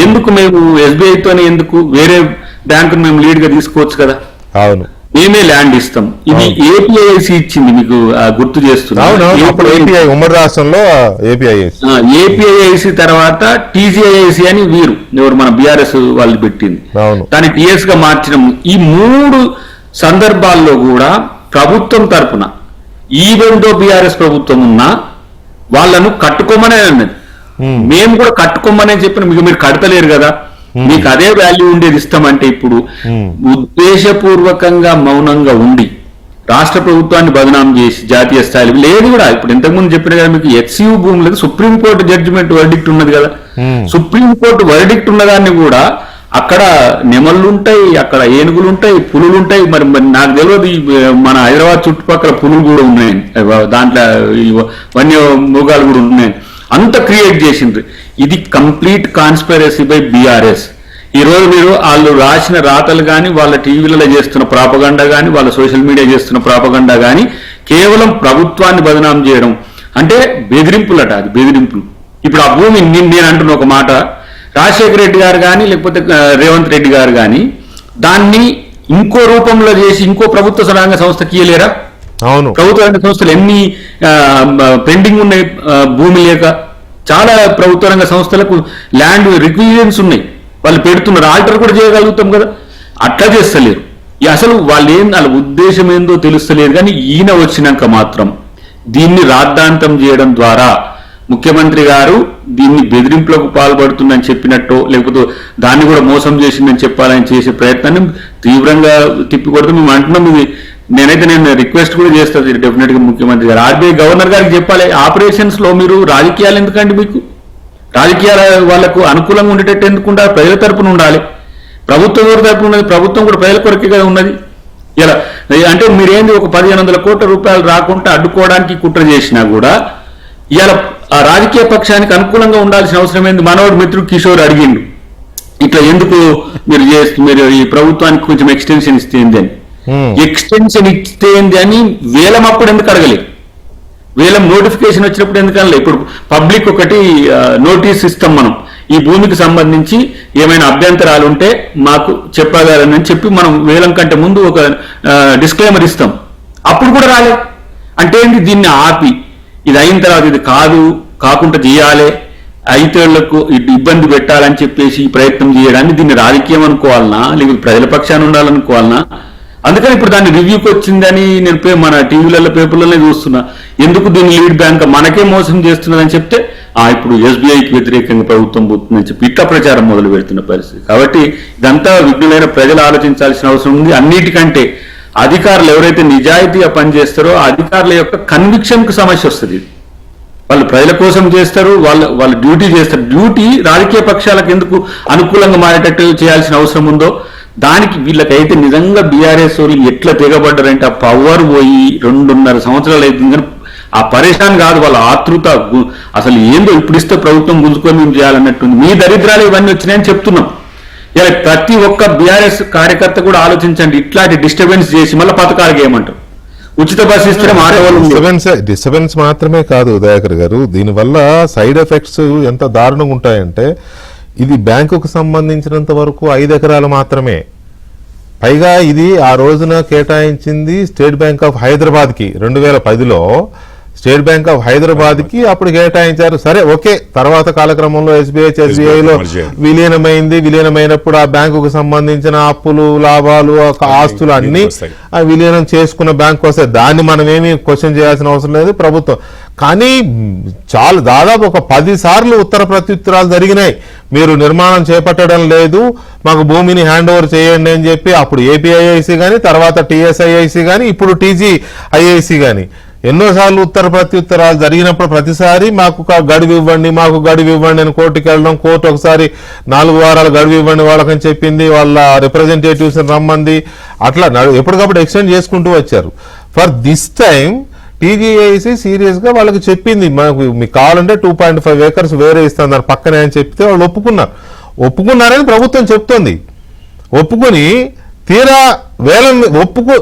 ఎందుకు మేము ఎస్బీఐతోనే, ఎందుకు వేరే బ్యాంకును మేము లీడ్ గా తీసుకోవచ్చు కదా? అవును, మేమే ల్యాండ్ ఇస్తాం. ఇది ఏపీఐసి ఇచ్చింది, మీకు గుర్తు చేస్తున్నాను. ఉమ్మడి రాష్ట్రంలో ఏపీఐసి తర్వాత టీజీఐఐసి అని ఎవరు మన బీఆర్ఎస్ వాళ్ళు పెట్టింది, దాన్ని టీఎస్ గా మార్చడం. ఈ 3 సందర్భాల్లో కూడా ప్రభుత్వం తరపున ఈవెన్ దో బీఆర్ఎస్ ప్రభుత్వం ఉన్నా వాళ్ళను కట్టుకోమనే అన్నది. మేము కూడా కట్టుకోమనే చెప్పిన, మీరు కడతలేరు కదా, మీకు అదే వాల్యూ ఉండేది ఇస్తామంటే ఇప్పుడు ఉద్దేశపూర్వకంగా మౌనంగా ఉండి రాష్ట్ర ప్రభుత్వాన్ని బదనాం చేసి జాతీయ స్థాయిలో లేదు కూడా. ఇప్పుడు ఇంతకుముందు చెప్పిన కదా మీకు హెచ్సియు భూములకు సుప్రీంకోర్టు జడ్జిమెంట్ వర్డిక్ట్ ఉన్నది కదా. సుప్రీంకోర్టు వర్డిక్ట్ ఉన్నదాన్ని కూడా అక్కడ నెమళ్ళుంటాయి, అక్కడ ఏనుగులుంటాయి, పులులుంటాయి. మరి నాకు తెలియదు మన హైదరాబాద్ చుట్టుపక్కల పులులు కూడా ఉన్నాయి, దాంట్లో వన్య మృగాలు కూడా ఉన్నాయి. అంత క్రియేట్ చేసిండ్రు. ఇది కంప్లీట్ కాన్స్పిరసీ బై బీఆర్ఎస్. ఈ రోజు మీరు వాళ్ళు రాసిన రాతలు కానీ, వాళ్ళ టీవీలలో చేస్తున్న ప్రాపగండా కానీ, వాళ్ళ సోషల్ మీడియా చేస్తున్న ప్రాపగండా కానీ కేవలం ప్రభుత్వాన్ని బదనాం చేయడం అంటే బెదిరింపులట. అది బెదిరింపులు. ఇప్పుడు ఆ భూమి నేను అంటున్న ఒక మాట, రాజశేఖర రెడ్డి గారు కానీ లేకపోతే రేవంత్ రెడ్డి గారు కానీ దాన్ని ఇంకో రూపంలో చేసి ఇంకో ప్రభుత్వ రంగ సంస్థకి ఇయ్యలేరా? అవును, ప్రభుత్వ రంగ సంస్థలు ఎన్ని పెండింగ్ ఉన్నాయి భూమి లేక. చాలా ప్రభుత్వ రంగ సంస్థలకు ల్యాండ్ రిక్విజిషన్స్ ఉన్నాయి, వాళ్ళు పెడుతున్నారు. ఆల్టర్ కూడా చేయగలుగుతాం కదా, అట్లా చేస్తలేరు. అసలు వాళ్ళ ఉద్దేశం ఏందో తెలుస్తలేదు. కానీ ఈయన వచ్చినాక మాత్రం దీన్ని రాద్ధాంతం చేయడం ద్వారా ముఖ్యమంత్రి గారు దీన్ని బెదిరింపులకు పాల్పడుతుందని చెప్పినట్టు, లేకపోతే దాన్ని కూడా మోసం చేసిందని చెప్పాలని చేసే ప్రయత్నాన్ని తీవ్రంగా తిప్పికొడుతూ మేము అంటున్నాం. ఇది నేను రిక్వెస్ట్ కూడా చేస్తాను డెఫినెట్ గా ముఖ్యమంత్రి గారు, ఆర్బీఐ గవర్నర్ గారికి చెప్పాలి. ఆపరేషన్స్ లో మీరు రాజకీయాలు ఎందుకండి? మీకు రాజకీయాల వాళ్ళకు అనుకూలంగా ఉండేటట్టు ఎందుకుంటే ప్రజల తరపున ఉండాలి, ప్రభుత్వం ఎవరి తరపున ఉన్నది? ప్రభుత్వం కూడా ప్రజల కొరకే కదా ఉన్నది. ఇలా అంటే మీరేంది ఒక 1,500 కోట్ల రూపాయలు రాకుండా అడ్డుకోవడానికి కుట్ర చేసినా కూడా ఇలా ఆ రాజకీయ పక్షానికి అనుకూలంగా ఉండాల్సిన అవసరం ఏంది? మనోడు మిత్రుడు కిషోర్ అడిగిండు, ఇట్లా ఎందుకు మీరు ఈ ప్రభుత్వానికి కొంచెం ఎక్స్టెన్షన్ ఇస్తే ఏంది అని. ఎక్స్టెన్షన్ ఇస్తే ఏంది అని వేలం అప్పుడు ఎందుకు అడగలేదు? వేలం నోటిఫికేషన్ వచ్చినప్పుడు ఎందుకు అనలేదు? ఇప్పుడు పబ్లిక్ ఒకటి నోటీస్ ఇస్తాం మనం, ఈ భూమికి సంబంధించి ఏమైనా అభ్యంతరాలు ఉంటే మాకు చెప్పగలరని చెప్పి మనం వేలం కంటే ముందు ఒక డిస్క్లైమర్ ఇస్తాం. అప్పుడు కూడా రాలేదు. అంటే ఏంటి? దీన్ని ఆపి ఇది అయిన తర్వాత ఇది కాకుండా చేయాలి, ఐదేళ్లకు ఇబ్బంది పెట్టాలని చెప్పేసి ఈ ప్రయత్నం చేయడాన్ని దీన్ని రాజకీయం అనుకోవాలనా, లేకపోతే ప్రజల పక్షాన్ని ఉండాలనుకోవాలనా? అందుకని ఇప్పుడు దాన్ని రివ్యూకి వచ్చిందని నేను మన టీవీలలో పేపర్లలో చూస్తున్నా. ఎందుకు దీన్ని లీడ్ బ్యాంక్ మనకే మోసం చేస్తున్నదని చెప్తే ఇప్పుడు ఎస్బీఐకి వ్యతిరేకంగా ప్రభుత్వం పోతుందని చెప్పి ఇట్లా ప్రచారం మొదలు పెడుతున్న పరిస్థితి. కాబట్టి ఇదంతా విఘ్నులైన ప్రజలు ఆలోచించాల్సిన అవసరం ఉంది. అన్నిటికంటే అధికారులు ఎవరైతే నిజాయితీగా పనిచేస్తారో అధికారుల యొక్క కన్విక్షన్ కు సమస్య వస్తుంది. వాళ్ళు ప్రజల కోసం చేస్తారు, వాళ్ళ డ్యూటీ చేస్తారు. డ్యూటీ రాజకీయ పక్షాలకు ఎందుకు అనుకూలంగా మారేటట్టు చేయాల్సిన అవసరం ఉందో దానికి వీళ్ళకైతే నిజంగా బీఆర్ఎస్ వాళ్ళు ఎట్లా తెగబడ్డారంటే ఆ పవర్ పోయి 2.5 సంవత్సరాలు అవుతుంది. కానీ ఆ పరేషాన్ కాదు, వాళ్ళ ఆతృత అసలు ఏందో ఇప్పుడు ఇస్తే ప్రభుత్వం గుంజుకొని మేము చేయాలన్నట్టుంది. మీ దరిద్రాలు ఇవన్నీ వచ్చినాయని చెప్తున్నాం. ఇలా ప్రతి ఒక్క బీఆర్ఎస్ కార్యకర్త కూడా ఆలోచించండి, ఇట్లాంటి డిస్టర్బెన్స్ చేసి మళ్ళీ పథకాలు ఏమంటారు? ఉచిత బస్సు ఇస్తే డిస్టర్బెన్స్ మాత్రమే కాదు దయాకర్ గారు, దీనివల్ల సైడ్ ఎఫెక్ట్స్ ఎంత దారుణంగా ఉంటాయంటే ఇది బ్యాంకుకు సంబంధించినంత వరకు 5 ఎకరాలు మాత్రమే. పైగా ఇది ఆ రోజున కేటాయించింది స్టేట్ బ్యాంక్ ఆఫ్ హైదరాబాద్ కి 2010లో స్టేట్ బ్యాంక్ ఆఫ్ హైదరాబాద్ కి అప్పుడు కేటాయించారు. సరే ఓకే, తర్వాత కాలక్రమంలో ఎస్బీఐలో విలీనమైంది. విలీనమైనప్పుడు ఆ బ్యాంకుకు సంబంధించిన అప్పులు, లాభాలు, ఆస్తులు అన్ని విలీనం చేసుకున్న బ్యాంకు వస్తాయి. దాన్ని మనం ఏమీ క్వశ్చన్ చేయాల్సిన అవసరం లేదు ప్రభుత్వం. కానీ చాలా దాదాపు ఒక 10 సార్లు ఉత్తర ప్రత్యుత్తరాలు జరిగినాయి. మీరు నిర్మాణం చేపట్టడం లేదు, మాకు భూమిని హ్యాండ్ ఓవర్ చేయండి అని చెప్పి అప్పుడు ఏపీఐఐసి కానీ, తర్వాత టీఎస్ఐఐసి కానీ, ఇప్పుడు టీజీఐఐసి కానీ ఎన్నోసార్లు ఉత్తర ప్రత్యుత్తరాలు జరిగినప్పుడు ప్రతిసారి మాకు గడువు ఇవ్వండి, మాకు గడువు ఇవ్వండి అని కోర్టుకి వెళ్ళడం. కోర్టు ఒకసారి 4 వారాలు గడువు ఇవ్వండి వాళ్ళకని చెప్పింది, వాళ్ళ రిప్రజెంటేటివ్స్ రమ్మంది. అట్లా ఎప్పటికప్పుడు ఎక్స్టెండ్ చేసుకుంటూ వచ్చారు. For this time TGIC serious గా వాళ్ళకి చెప్పింది, మనకు మీకు కావాలంటే 2.5 acres వేరే ఇస్తాను దాని పక్కనే అని చెప్తే వాళ్ళు ఒప్పుకున్నారని ప్రభుత్వం చెప్తోంది. ఒప్పుకొని తీరా వేలం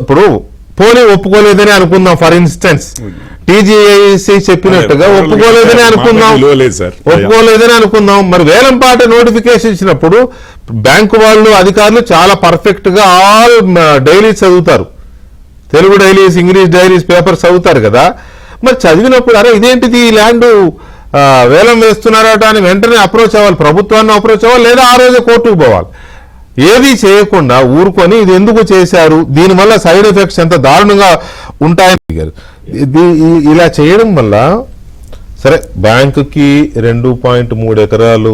ఇప్పుడు పోనీ ఒప్పుకోలేదని అనుకుందాం. ఫర్ ఇన్స్టెన్స్ టీజీఐసి చెప్పినట్టుగా ఒప్పుకోలేదని అనుకుందాం. మరి వేలంపాట నోటిఫికేషన్ ఇచ్చినప్పుడు బ్యాంకు వాళ్ళు అధికారులు చాలా పర్ఫెక్ట్ గా ఆల్ డైలీస్ చదువుతారు, Telugu dailies, English dailies papers చదువుతారు కదా. మరి చదివినప్పుడు అరే ఇదేంటిది ఈ ల్యాండ్ వేలం వేస్తున్నారట అని వెంటనే అప్రోచ్ అవ్వాలి, ప్రభుత్వాన్ని అప్రోచ్ అవ్వాలి, లేదా ఆ రోజే కోర్టుకు పోవాలి. ఏది చేయకుండా ఊరుకొని ఇది ఎందుకు చేశారు, దీనివల్ల సైడ్ ఎఫెక్ట్స్ ఎంత దారుణంగా ఉంటాయని ఇలా చేయడం వల్ల సరే బ్యాంకుకి 2.3 ఎకరాలు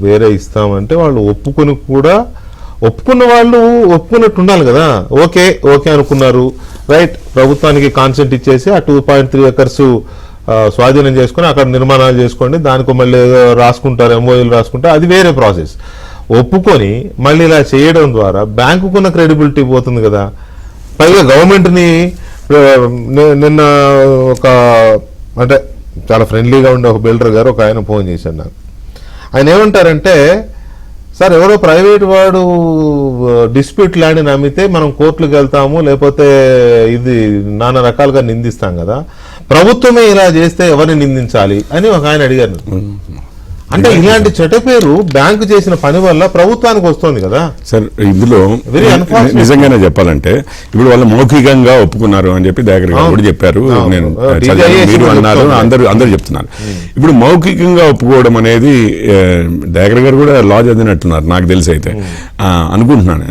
వేరే ఇస్తామంటే వాళ్ళు ఒప్పుకున్న వాళ్ళు ఒప్పుకున్నట్టు ఉండాలి కదా. ఓకే అనుకున్నారు, రైట్, ప్రభుత్వానికి కాన్సెంట్ ఇచ్చేసి ఆ 2.3 acres స్వాధీనం చేసుకుని అక్కడ నిర్మాణాలు చేసుకోండి, దానికి మళ్ళీ రాసుకుంటారు, ఎంఓయూలు రాసుకుంటారు, అది వేరే ప్రాసెస్. ఒప్పుకొని మళ్ళీ ఇలా చేయడం ద్వారా బ్యాంకుకున్న క్రెడిబిలిటీ పోతుంది కదా. పైగా గవర్నమెంట్ని నిన్న అంటే చాలా ఫ్రెండ్లీగా ఉండే ఒక బిల్డర్ గారు ఒక ఆయన ఫోన్ చేశారు నాకు. ఆయన ఏమంటారంటే, సార్ ఎవరో ప్రైవేట్ వాడు డిస్ప్యూట్ ల్యాండ్ని అమ్మితే మనం కోర్టులకు వెళ్తాము, లేకపోతే ఇది నానా రకాలుగా నిందిస్తాం కదా, ప్రభుత్వమే ఇలా చేస్తే ఎవరిని నిందించాలి అని ఒక ఆయన అడిగారు. అంటే ఇలాంటి చెడ్డ పేరు బ్యాంకు చేసిన పని వల్ల ప్రభుత్వానికి వస్తుంది కదా సార్. ఇందులో నిజంగానే చెప్పాలంటే ఇప్పుడు వాళ్ళు మౌఖికంగా ఒప్పుకున్నారు అని చెప్పి దయాకర్ గారు కూడా చెప్పారు, నేను మీరు అన్నారు, అందరూ చెప్తున్నారు. ఇప్పుడు మౌఖికంగా ఒప్పుకోవడం అనేది దయాకర్ గారు కూడా లా చదివినట్టున్నారు నాకు తెలిసి, అయితే అనుకుంటున్నాను,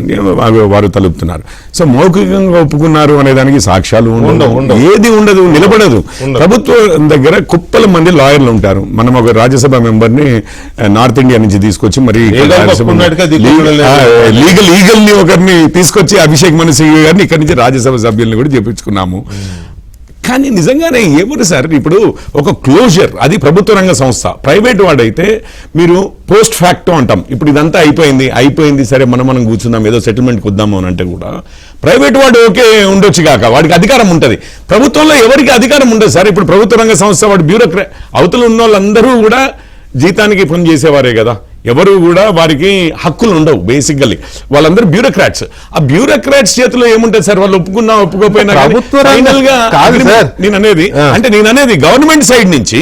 వారు తలుపుతున్నారు. సో మౌఖికంగా ఒప్పుకున్నారు అనే దానికి సాక్ష్యాలు ఏది ఉండదు, నిలబడదు. ప్రభుత్వం దగ్గర కుప్పల మంది లాయర్లు ఉంటారు. మనం ఒక రాజ్యసభ మెంబర్ని నార్త్ ఇండియా నుంచి తీసుకొచ్చి మరి లీగల్ ని ఒకరిని తీసుకొచ్చి అభిషేక్ మను సింఘ్వి గారిని ఇక్కడి నుంచి రాజ్యసభ సభ్యుల్ని కూడా చేపించుకున్నాము. కానీ నిజంగానే ఏమరు సార్, ఇప్పుడు ఒక క్లోజర్, అది ప్రభుత్వ రంగ సంస్థ. ప్రైవేట్ వాడైతే మీరు పోస్ట్ ఫ్యాక్టో అంటాం, ఇప్పుడు ఇదంతా అయిపోయింది సరే మనం కూర్చుందాం, ఏదో సెటిల్మెంట్కి వద్దాము అని అంటే కూడా ప్రైవేట్ వాడు ఓకే ఉండొచ్చు కాక, వాడికి అధికారం ఉంటుంది. ప్రభుత్వంలో ఎవరికి అధికారం ఉండదు సార్. ఇప్పుడు ప్రభుత్వ రంగ సంస్థ వాడు బ్యూరోక్రాట్, అవతల ఉన్న వాళ్ళందరూ కూడా జీతానికి పని చేసేవారే కదా, ఎవరు కూడా వారికి హక్కులు ఉండవు. బేసికల్లీ వాళ్ళందరూ బ్యూరోక్రాట్స్. ఆ బ్యూరోక్రాట్స్ చేతిలో ఏముంటుంది సార్, వాళ్ళు ఒప్పుకున్నా ఒప్పుకోపోయినా ఫైనల్ గా నేను అనేది గవర్నమెంట్ సైడ్ నుంచి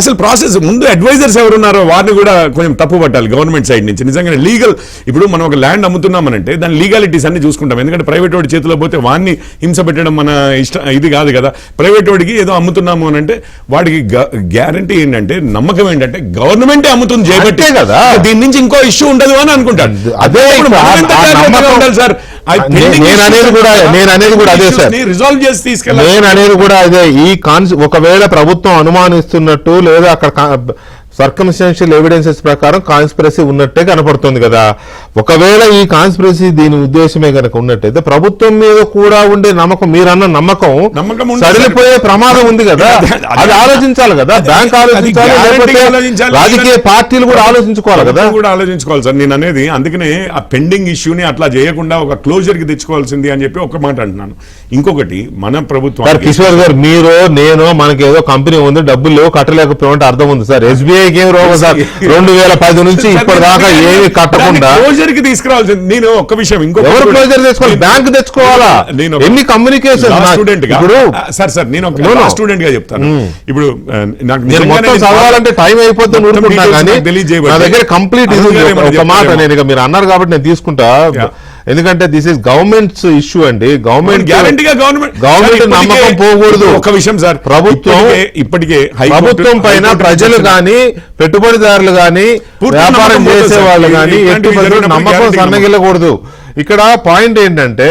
అసలు ప్రాసెస్ ముందు అడ్వైజర్స్ ఎవరున్నారో వారిని కూడా కొంచెం తప్పు పట్టాలి గవర్నమెంట్ సైడ్ నుంచి. నిజంగా లీగల్, ఇప్పుడు మనం ఒక ల్యాండ్ అమ్ముతున్నామనంటే దాని లీగాలిటీస్ అన్ని చూసుకుంటాం. ఎందుకంటే ప్రైవేట్ వాడి చేతిలో పోతే వాడిని హింస పెట్టడం మన ఇష్టం ఇది కాదు కదా. ప్రైవేట్ వాడికి ఏదో అమ్ముతున్నాము అని అంటే వాడికి గ్యారంటీ ఏంటంటే, నమ్మకం ఏంటంటే గవర్నమెంటే అమ్ముతుంది చేయబట్టే కదా, దీని నుంచి ఇంకో ఇష్యూ ఉండదు అని అనుకుంటాను. అదే సార్, నేను అనేది కూడా అదే సార్, రిజాల్వ్ చేసి తీసుకెళ్ళాలి. నేను అనేది కూడా అదే. ఈ ఒకవేళ ప్రభుత్వం అనుమానిస్తున్నట్టు లేదా అక్కడ సర్కమ్స్టాన్షియల్ ఎవిడెన్సెస్ ప్రకారం కాన్స్పిరసీ ఉన్నట్టే కనపడుతుంది కదా. ఒకవేళ ఈ కాన్స్పిరసీ దీని ఉద్దేశమే కనుక ఉన్నట్టయితే ప్రభుత్వం మీద కూడా ఉండే నమ్మకం, మీరన్న నమ్మకం సడిలిపోయే ప్రమాదం ఉంది కదా. అది ఆలోచించాలి కదా, బ్యాంక్ ఆలోచించాలి, రాజకీయ పార్టీలు కూడా ఆలోచించుకోవాలి కదా, ఆలోచించుకోవాలి సార్. నేను అనేది అందుకనే ఆ పెండింగ్ ఇష్యూని అట్లా చేయకుండా ఒక క్లోజర్ కి తెచ్చుకోవాల్సింది అని చెప్పి ఒక మాట అంటున్నాను. ఇంకొకటి, మన ప్రభుత్వం కిషోర్ గారు, మీరు నేను మనకి ఏదో కంపెనీ ఉంది, డబ్బులు లేవు, కట్టలేకపోతే అర్థం ఉంది సార్. SBI 2010 నుంచి ఇప్పటిదాకా ఏమి కట్టకుండా తీసుకురావాల్సింది. నేను ఒక్క విషయం, ఎవరు క్లోజర్ తెచ్చుకోవాలి, బ్యాంక్ తెచ్చుకోవాలా, ఎన్ని కమ్యూనికేషన్ స్టూడెంట్ గా సార్ నేను ఒక స్టూడెంట్ గా చెప్తాను. ఇప్పుడు నాకు చదవాలంటే టైం అయిపోతుంది నా దగ్గర కంప్లీట్ ఇది ఒక మాట. నేను మీరు అన్నారు కాబట్టి నేను తీసుకుంటా. ఎందుకంటే దిస్ ఇస్ గవర్నమెంట్స్ ఇష్యూ అండి. గవర్నమెంట్ గ్యారంటీగా గవర్నమెంట్ నమ్మకం పోకూడదు. ఒక విషయం సార్, ఇప్పటికే ప్రభుత్వం పైన ప్రజలు గాని పెట్టుబడిదారులు గాని వ్యాపారం చేసే వాళ్ళు గాని ఎట్టి నమ్మకం సన్నగిల్లకూడదు. ఇక్కడ పాయింట్ ఏంటంటే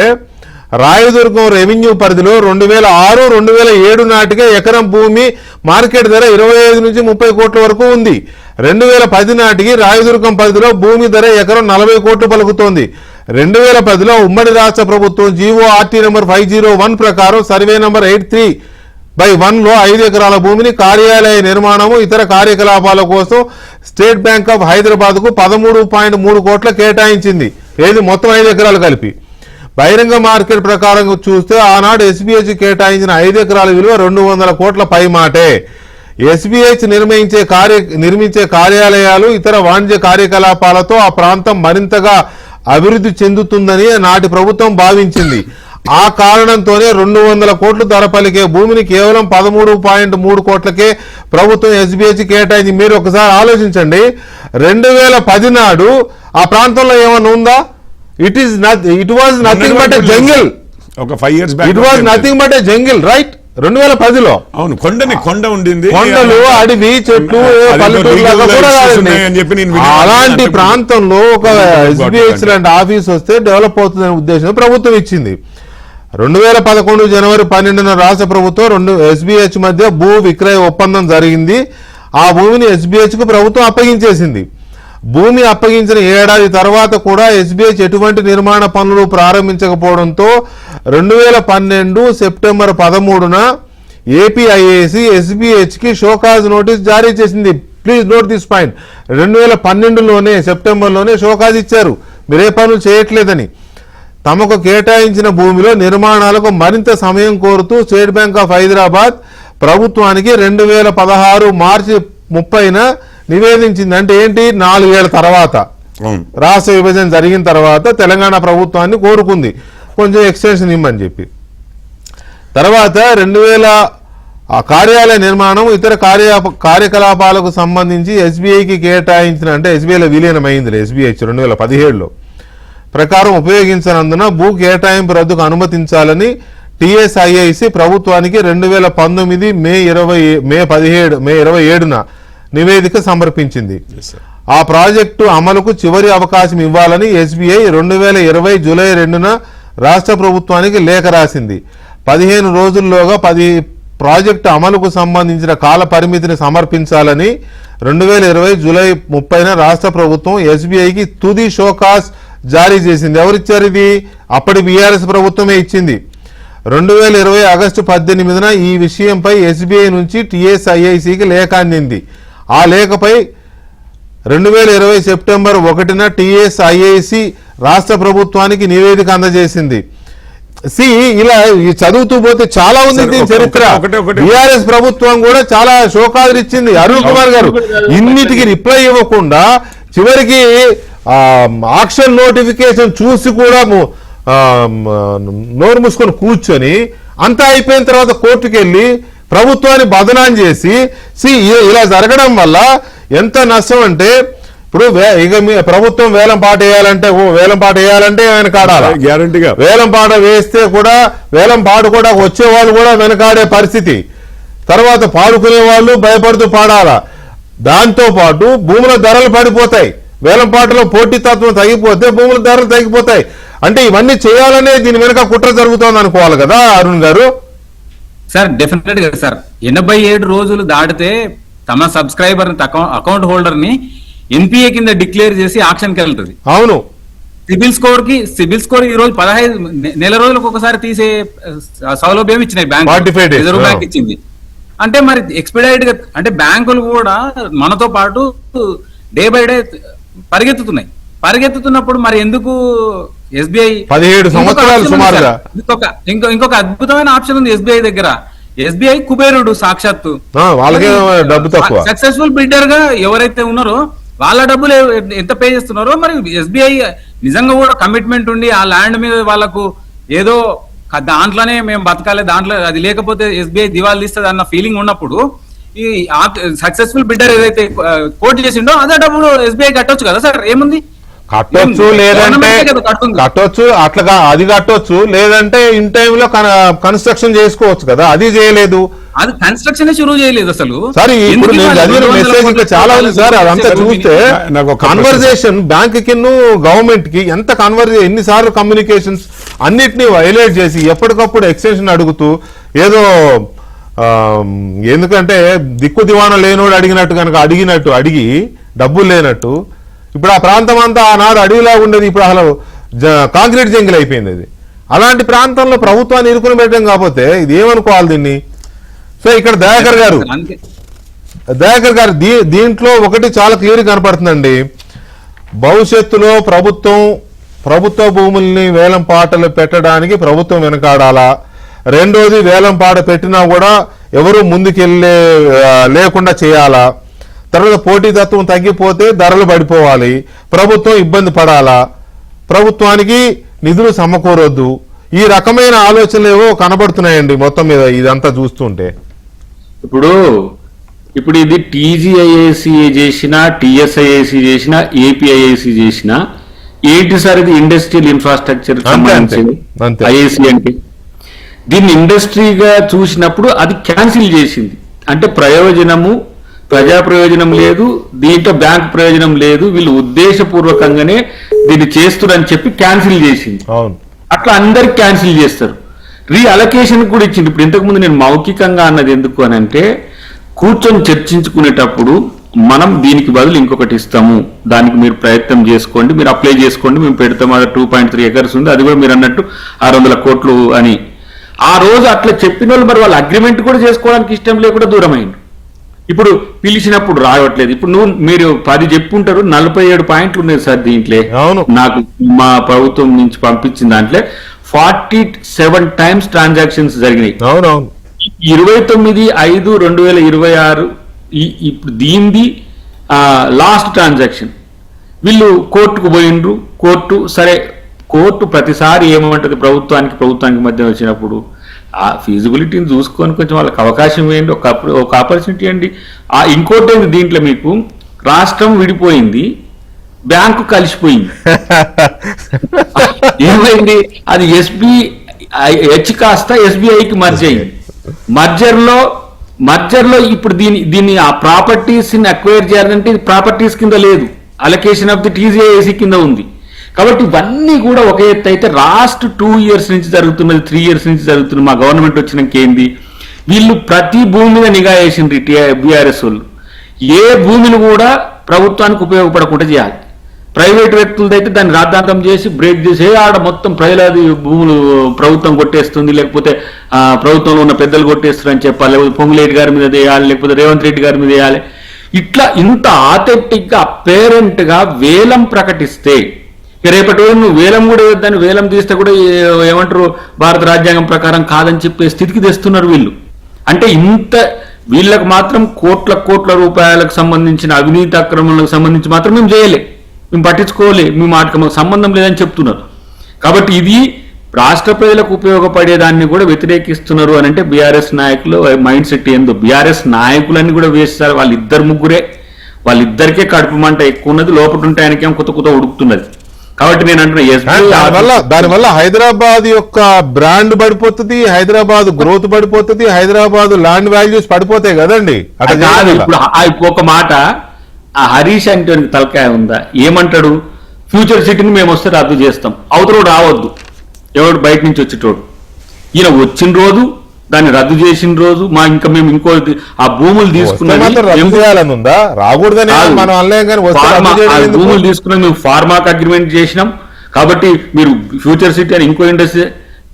రాయదుర్గం రెవెన్యూ పరిధిలో 2006-2007 నాటికే ఎకరం భూమి మార్కెట్ ధర 25 నుంచి 30 కోట్ల వరకు ఉంది. 2010 నాటికి రాయదుర్గం పరిధిలో భూమి ధర ఎకరం 40 కోట్లు పలుకుతోంది. 2010లో ఉమ్మడి రాష్ట్ర ప్రభుత్వం జీవో ఆర్టీ నంబర్ 501 ప్రకారం సర్వే నంబర్ 83/1లో 5 ఎకరాల భూమిని కార్యాలయ నిర్మాణము ఇతర కార్యకలాపాల కోసం స్టేట్ బ్యాంక్ ఆఫ్ హైదరాబాద్ కు 13.3 కోట్ల కేటాయించింది. ఏది మొత్తం 5 ఎకరాలు కలిపి. బహిరంగ మార్కెట్ ప్రకారం చూస్తే ఆనాడు ఎస్బీహెచ్ కేటాయించిన 5 ఎకరాల విలువ 200 కోట్ల పై మాటే. ఎస్బీహెచ్ నిర్మించే కార్యాలయాలు ఇతర వాణిజ్య కార్యకలాపాలతో ఆ ప్రాంతం మరింతగా అభివృద్ధి చెందుతుందని నాటి ప్రభుత్వం భావించింది. ఆ కారణంతోనే 200 కోట్లు ధర పలికే భూమిని కేవలం 13.3 కోట్లకే ప్రభుత్వం ఎస్బీహెచ్ కేటాయించి. మీరు ఒకసారి ఆలోచించండి, 2010 నాడు ఆ ప్రాంతంలో ఏమన్నా ఉందా? It was nothing but a jungle. ఒక 5 years back it was nothing but a jungle, right? 2010లో అవును, కొండ ఉండింది, కొండలు, అడవి, చెట్లు, పల్లెటూరులాగా కూడా కాదండి. అలాంటి ప్రాంతంలో ఒక ఎస్బీహెచ్ లాంటి ఆఫీస్ వస్తే డెవలప్ అవుతుందనే ఉద్దేశం ప్రభుత్వం ఇచ్చింది. 2011 జనవరి 12న రాష్ట్ర ప్రభుత్వం ఎస్బీహెచ్ మధ్య భూ విక్రయ ఒప్పందం జరిగింది. ఆ భూమిని ఎస్బీహెచ్ కు ప్రభుత్వం అప్పగించేసింది. భూమి అప్పగించిన ఏడాది తర్వాత కూడా ఎస్బీహెచ్ ఎటువంటి నిర్మాణ పనులు ప్రారంభించకపోవడంతో 2012 సెప్టెంబర్ 13న ఏపీఐఏసీ ఎస్బీహెచ్ కి షోకాజ్ నోటీస్ జారీ చేసింది. Please note this point. 2012లోనే సెప్టెంబర్లోనే షోకాజ్ ఇచ్చారు, మీరే పనులు చేయట్లేదని. తమకు కేటాయించిన భూమిలో నిర్మాణాలకు మరింత సమయం కోరుతూ స్టేట్ బ్యాంక్ ఆఫ్ హైదరాబాద్ ప్రభుత్వానికి 2016 మార్చి 30న నివేదించింది. అంటే ఏంటి, 4 ఏళ్ల తర్వాత, రాష్ట్ర విభజన జరిగిన తర్వాత తెలంగాణ ప్రభుత్వాన్ని కోరుకుంది కొంచెం ఎక్స్టెన్షన్ ఇమ్మని చెప్పి. తర్వాత 2000 కార్యాలయ నిర్మాణం ఇతర కార్యకలాపాలకు సంబంధించి ఎస్బీఐకి కేటాయించిన, అంటే ఎస్బీఐలో విలీనమైంది ఎస్బీహెచ్ 2017లో ప్రకారం ఉపయోగించనందున భూ కేటాయింపు రద్దుకు అనుమతించాలని టీఎస్ఐఐసి ప్రభుత్వానికి 2019 మే 27న నివేదిక సమర్పించింది. ఆ ప్రాజెక్టు అమలుకు చివరి అవకాశం ఇవ్వాలని ఎస్బీఐ 2020 జూలై 2న రాష్ట్ర ప్రభుత్వానికి లేఖ రాసింది. 15 రోజుల్లోగా ప్రాజెక్టు అమలుకు సంబంధించిన కాల పరిమితిని సమర్పించాలని 2020 జూలై 30న రాష్ట్ర ప్రభుత్వం ఎస్బీఐకి తుది షోకాస్ జారీ చేసింది. ఎవరిచ్చారు ఇది? అప్పటి బీఆర్ఎస్ ప్రభుత్వమే ఇచ్చింది. 2020 ఆగస్టు 18న ఈ విషయంపై ఎస్బీఐ నుంచి టీఎస్ఐఐసికి లేఖ అందింది. ఆ లేఖపై 2020 సెప్టెంబర్ 1న టీఎస్ఐఐసి రాష్ట్ర ప్రభుత్వానికి నివేదిక అందజేసింది. ఇలా చదువుతూ పోతే చాలా ఉంది దీని చరిత్ర. బీఆర్ఎస్ ప్రభుత్వం కూడా చాలా షోకాదులు ఇచ్చింది. అరుణ్ కుమార్ గారు ఇన్నిటికి రిప్లై ఇవ్వకుండా చివరికి ఆక్షన్ నోటిఫికేషన్ చూసి కూడా నోరు మూసుకొని కూర్చొని అంతా అయిపోయిన తర్వాత కోర్టుకు వెళ్ళి ప్రభుత్వాన్ని బదనాం చేసి ఇలా జరగడం వల్ల ఎంత నష్టం అంటే, ఇప్పుడు ఇక ప్రభుత్వం వేలం పాట వేయాలంటే వెనకాడాలి. గ్యారంటీగా వేలం పాట వేస్తే కూడా వేలం పాట కూడా వచ్చే వాళ్ళు కూడా వెనకాడే పరిస్థితి. తర్వాత పాడుకునే వాళ్ళు భయపడుతూ పాడాలా. దాంతో పాటు భూముల ధరలు పడిపోతాయి. వేలం పాటలో పోటీతత్వం తగ్గిపోతే భూముల ధరలు తగ్గిపోతాయి. అంటే ఇవన్నీ చేయాలనే దీని వెనుక కుట్ర జరుగుతోంది అనుకోవాలి కదా అరుణ్ గారు? సార్ డెఫినెట్ గా సార్, 87 రోజులు దాటితే తమ సబ్స్క్రైబర్ అకౌంట్ హోల్డర్ ని ఎన్పిఏ కింద డిక్లేర్ చేసి ఆక్షన్ కి వెళ్తుంది. అవును, సిబిల్ స్కోర్ ఈ రోజు 15 నెల రోజులకు ఒకసారి తీసే సౌలభ్యం ఇచ్చినాయి బ్యాంక్, రిజర్వ్ బ్యాంక్ ఇచ్చింది. అంటే మరి ఎక్స్పెడైట్ గా, అంటే బ్యాంకులు కూడా మనతో పాటు డే బై డే పరిగెత్తుతున్నప్పుడు మరి ఎందుకు ఎస్బీఐ 17 సంవత్సరాలు సుమారుగా ఇంకొక అద్భుతమైన ఆప్షన్ ఉంది ఎస్బీఐ దగ్గర. ఎస్బీఐ కుబేరుడు సాక్షాత్తు, వాళ్ళకే డబ్బు తక్కువ. సక్సెస్ఫుల్ బిల్డర్ గా ఎవరైతే ఉన్నారో వాళ్ళ డబ్బులు ఎంత పే చేస్తున్నారో, మరి ఎస్బీఐ నిజంగా కూడా కమిట్మెంట్ ఉండి ఆ ల్యాండ్ మీద వాళ్ళకు ఏదో దాంట్లోనే మేము బతకాలి, దాంట్లో అది లేకపోతే ఎస్బీఐ దివాళీ తీస్తుంది అన్న ఫీలింగ్ ఉన్నప్పుడు ఈ సక్సెస్ఫుల్ బిల్డర్ ఏదైతే కోట్ చేసిండో అదే డబ్బులు ఎస్బీఐ కట్టొచ్చు కదా సార్, ఏముంది? కట్టొచ్చు, లేదంటే గవర్నమెంటే కదా కడుతుంది. కట్టొచ్చు, అట్లా అది కట్టొచ్చు, లేదంటే ఇన్ టైంలో కన్స్ట్రక్షన్ చేసుకోవచ్చు కదా, అది చేయలేదు. అది కన్స్ట్రక్షన్ షురూ చేయలేదు అసలు. సార్ ఇప్పుడు ఎందుకు నేను ఇవాళ చదివిన 200 మెసేజ్ ఇంకా చాలా ఉంది సార్, అదంతా చూస్తే నాకు ఒక కన్వర్జేషన్ బ్యాంక్ కి గవర్నమెంట్ కి ఎంత ఎన్నిసార్లు కమ్యూనికేషన్స్ అన్నిటినీ వైలేట్ చేసి ఎప్పటికప్పుడు ఎక్స్టెన్షన్ అడుగుతూ ఏదో ఎందుకంటే దిక్కు దివాణం లేనోడు అడిగినట్టు కనుక అడిగి డబ్బులు లేనట్టు ఇప్పుడు ఆ ప్రాంతం అంతా ఆనాడు అడవిలా ఉండేది, ఇప్పుడు అసలు కాంక్రీట్ జంగిల్ అయిపోయింది అది. అలాంటి ప్రాంతంలో ప్రభుత్వాన్ని ఇరుకుని పెట్టడం కాకపోతే ఇది ఏమనుకోవాలి దీన్ని? సో ఇక్కడ దయాకర్ గారు దీంట్లో ఒకటి చాలా క్లియర్ కనపడుతుందండి. భవిష్యత్తులో ప్రభుత్వ భూముల్ని వేలం పాటలు పెట్టడానికి ప్రభుత్వం వెనకాడాలా, రెండోది వేలం పాట పెట్టినా కూడా ఎవరు ముందుకెళ్ళే లేకుండా చేయాలా, తర్వాత పోటీతత్వం తగ్గిపోతే ధరలు పడిపోవాలి, ప్రభుత్వం ఇబ్బంది పడాలా, ప్రభుత్వానికి నిధులు సమకూరొద్దు, ఈ రకమైన ఆలోచనలు ఏవో కనబడుతున్నాయండి మొత్తం మీద ఇదంతా చూస్తుంటే. ఇప్పుడు ఇది టీజీఐఏసీ చేసినా, టీఎస్ఐఏసీ చేసినా, ఏపీఐఏసీ చేసినా ఏంటి సార్, ఇది ఇండస్ట్రియల్ ఇన్ఫ్రాస్ట్రక్చర్ సంబంధించింది. ఐఏసీ అంటే దీన్ని ఇండస్ట్రీగా చూసినప్పుడు అది క్యాన్సిల్ చేసింది. అంటే ప్రజా ప్రయోజనం లేదు, దీంట్లో బ్యాంక్ ప్రయోజనం లేదు, వీళ్ళు ఉద్దేశపూర్వకంగానే దీన్ని చేస్తున్నారని చెప్పి క్యాన్సిల్ చేసింది. అట్లా అందరికి క్యాన్సిల్ చేస్తారు. రీఅలొకేషన్ కూడా ఇచ్చింది. ఇప్పుడు ఇంతకుముందు నేను మౌఖికంగా అన్నది ఎందుకు అని అంటే, కూర్చొని చర్చించుకునేటప్పుడు మనం దీనికి బదులు ఇంకొకటి ఇస్తాము, దానికి మీరు ప్రయత్నం చేసుకోండి, మీరు అప్లై చేసుకోండి, మేము పెడతాం, అది 2.3 acres ఉంది, అది కూడా మీరు అన్నట్టు 600 కోట్లు అని. ఆ రోజు అట్లా చెప్పిన వాళ్ళు మరి వాళ్ళ అగ్రిమెంట్ కూడా చేసుకోవడానికి ఇష్టం లేకుండా దూరమైంది. ఇప్పుడు పిలిచినప్పుడు రావట్లేదు. ఇప్పుడు మీరు 10 చెప్పుంటారు, 47 పాయింట్లు ఉన్నాయి సార్ దీంట్లో. నాకు మా ప్రభుత్వం నుంచి పంపించిన దాంట్లో 47 times ట్రాన్సాక్షన్స్ జరిగినాయి. 29/5/2026 ఇప్పుడు దీనిది లాస్ట్ ట్రాన్సాక్షన్. వీళ్ళు కోర్టుకు పోయిండ్రు. కోర్టు ప్రతిసారి ఏమంటది, ప్రభుత్వానికి మధ్య వచ్చినప్పుడు ఆ ఫీజిబిలిటీని చూసుకొని కొంచెం వాళ్ళకి అవకాశం వేయండి, ఒక ఆపర్చునిటీ అండి. ఇంకోటి ఏంది దీంట్లో, మీకు రాష్ట్రం విడిపోయింది, బ్యాంకు కలిసిపోయింది. ఏమైంది, అది SBH కాస్త SBIకి మర్జ్ అయింది. మర్జర్లో ఇప్పుడు దీన్ని ఆ ప్రాపర్టీస్ ని అక్వైర్ చేయాలంటే ఇది ప్రాపర్టీస్ కింద లేదు, అలొకేషన్ ఆఫ్ ది టీజీఐఏసీ కింద ఉంది. కాబట్టి ఇవన్నీ కూడా ఒక ఎత్తు అయితే, లాస్ట్ 2 years నుంచి జరుగుతున్నది, 3 years నుంచి జరుగుతున్నది. మా గవర్నమెంట్ వచ్చినాక ఏంది, వీళ్ళు ప్రతి భూమి మీద నిఘా వేసిండ్రు బీఆర్ఎస్ వాళ్ళు. ఏ భూమిని కూడా ప్రభుత్వానికి ఉపయోగపడకుండా చేయాలి. ప్రైవేట్ వ్యక్తులదైతే దాన్ని రాద్ధాంతం చేసి బ్రేక్ చేసి ఆడ మొత్తం ప్రజలది భూములు ప్రభుత్వం కొట్టేస్తుంది, లేకపోతే ప్రభుత్వంలో ఉన్న పెద్దలు కొట్టేస్తారు అని చెప్పాలి, లేకపోతే పొంగులేటి గారి మీద వేయాలి, లేకపోతే రేవంత్ రెడ్డి గారి మీద వేయాలి. ఇట్లా ఇంత ఆథెంటిక్ గా అపేరెంట్ గా వేలం ప్రకటిస్తే, రేపటి రోజు నువ్వు వేలం కూడా దాన్ని వేలం తీస్తే కూడా ఏమంటారు, భారత రాజ్యాంగం ప్రకారం కాదని చెప్పే స్థితికి తెస్తున్నారు వీళ్ళు. అంటే వీళ్ళకి మాత్రం కోట్ల రూపాయలకు సంబంధించిన అవినీతి అక్రమాలకు సంబంధించి మాత్రం మేము చేయలే, మేము పట్టించుకోలే, మేము మాకు సంబంధం లేదని చెప్తున్నారు. కాబట్టి ఇది రాష్ట్ర ప్రజలకు ఉపయోగపడేదాన్ని కూడా వ్యతిరేకిస్తున్నారు అని అంటే బీఆర్ఎస్ నాయకులు మైండ్ సెట్ ఏందో. బీఆర్ఎస్ నాయకులన్నీ కూడా వేస్తారు, వాళ్ళిద్దరికే కడుపు మంట ఎక్కువ ఉన్నది, లోపల ఉంటే ఆయనకేం కొత్త ఉడుకుతున్నది. కాబట్టి నేను అంటున్నా, దానివల్ల హైదరాబాద్ యొక్క బ్రాండ్ పడిపోతుంది, హైదరాబాద్ గ్రోత్ పడిపోతుంది, హైదరాబాద్ ల్యాండ్ వాల్యూస్ పడిపోతాయి కదండి. ఇప్పుడు ఒక మాట, ఆ హరీష్ అంటే తలకాయ ఉందా, ఏమంటాడు, ఫ్యూచర్ సిటీని మేము వస్తే రద్దు చేస్తాం, అవతల రావద్దు, ఎవడు బయట నుంచి వచ్చేటోడు. ఈయన వచ్చిన రోజు దాన్ని రద్దు చేసిన రోజు మేము ఇంకో ఆ భూములు తీసుకున్నది భూములు తీసుకున్నది మేము ఫార్మాక్ అగ్రిమెంట్ చేసినాం. కాబట్టి మీరు ఫ్యూచర్ సిటీ అని ఇంకో ఇండస్ట్రీ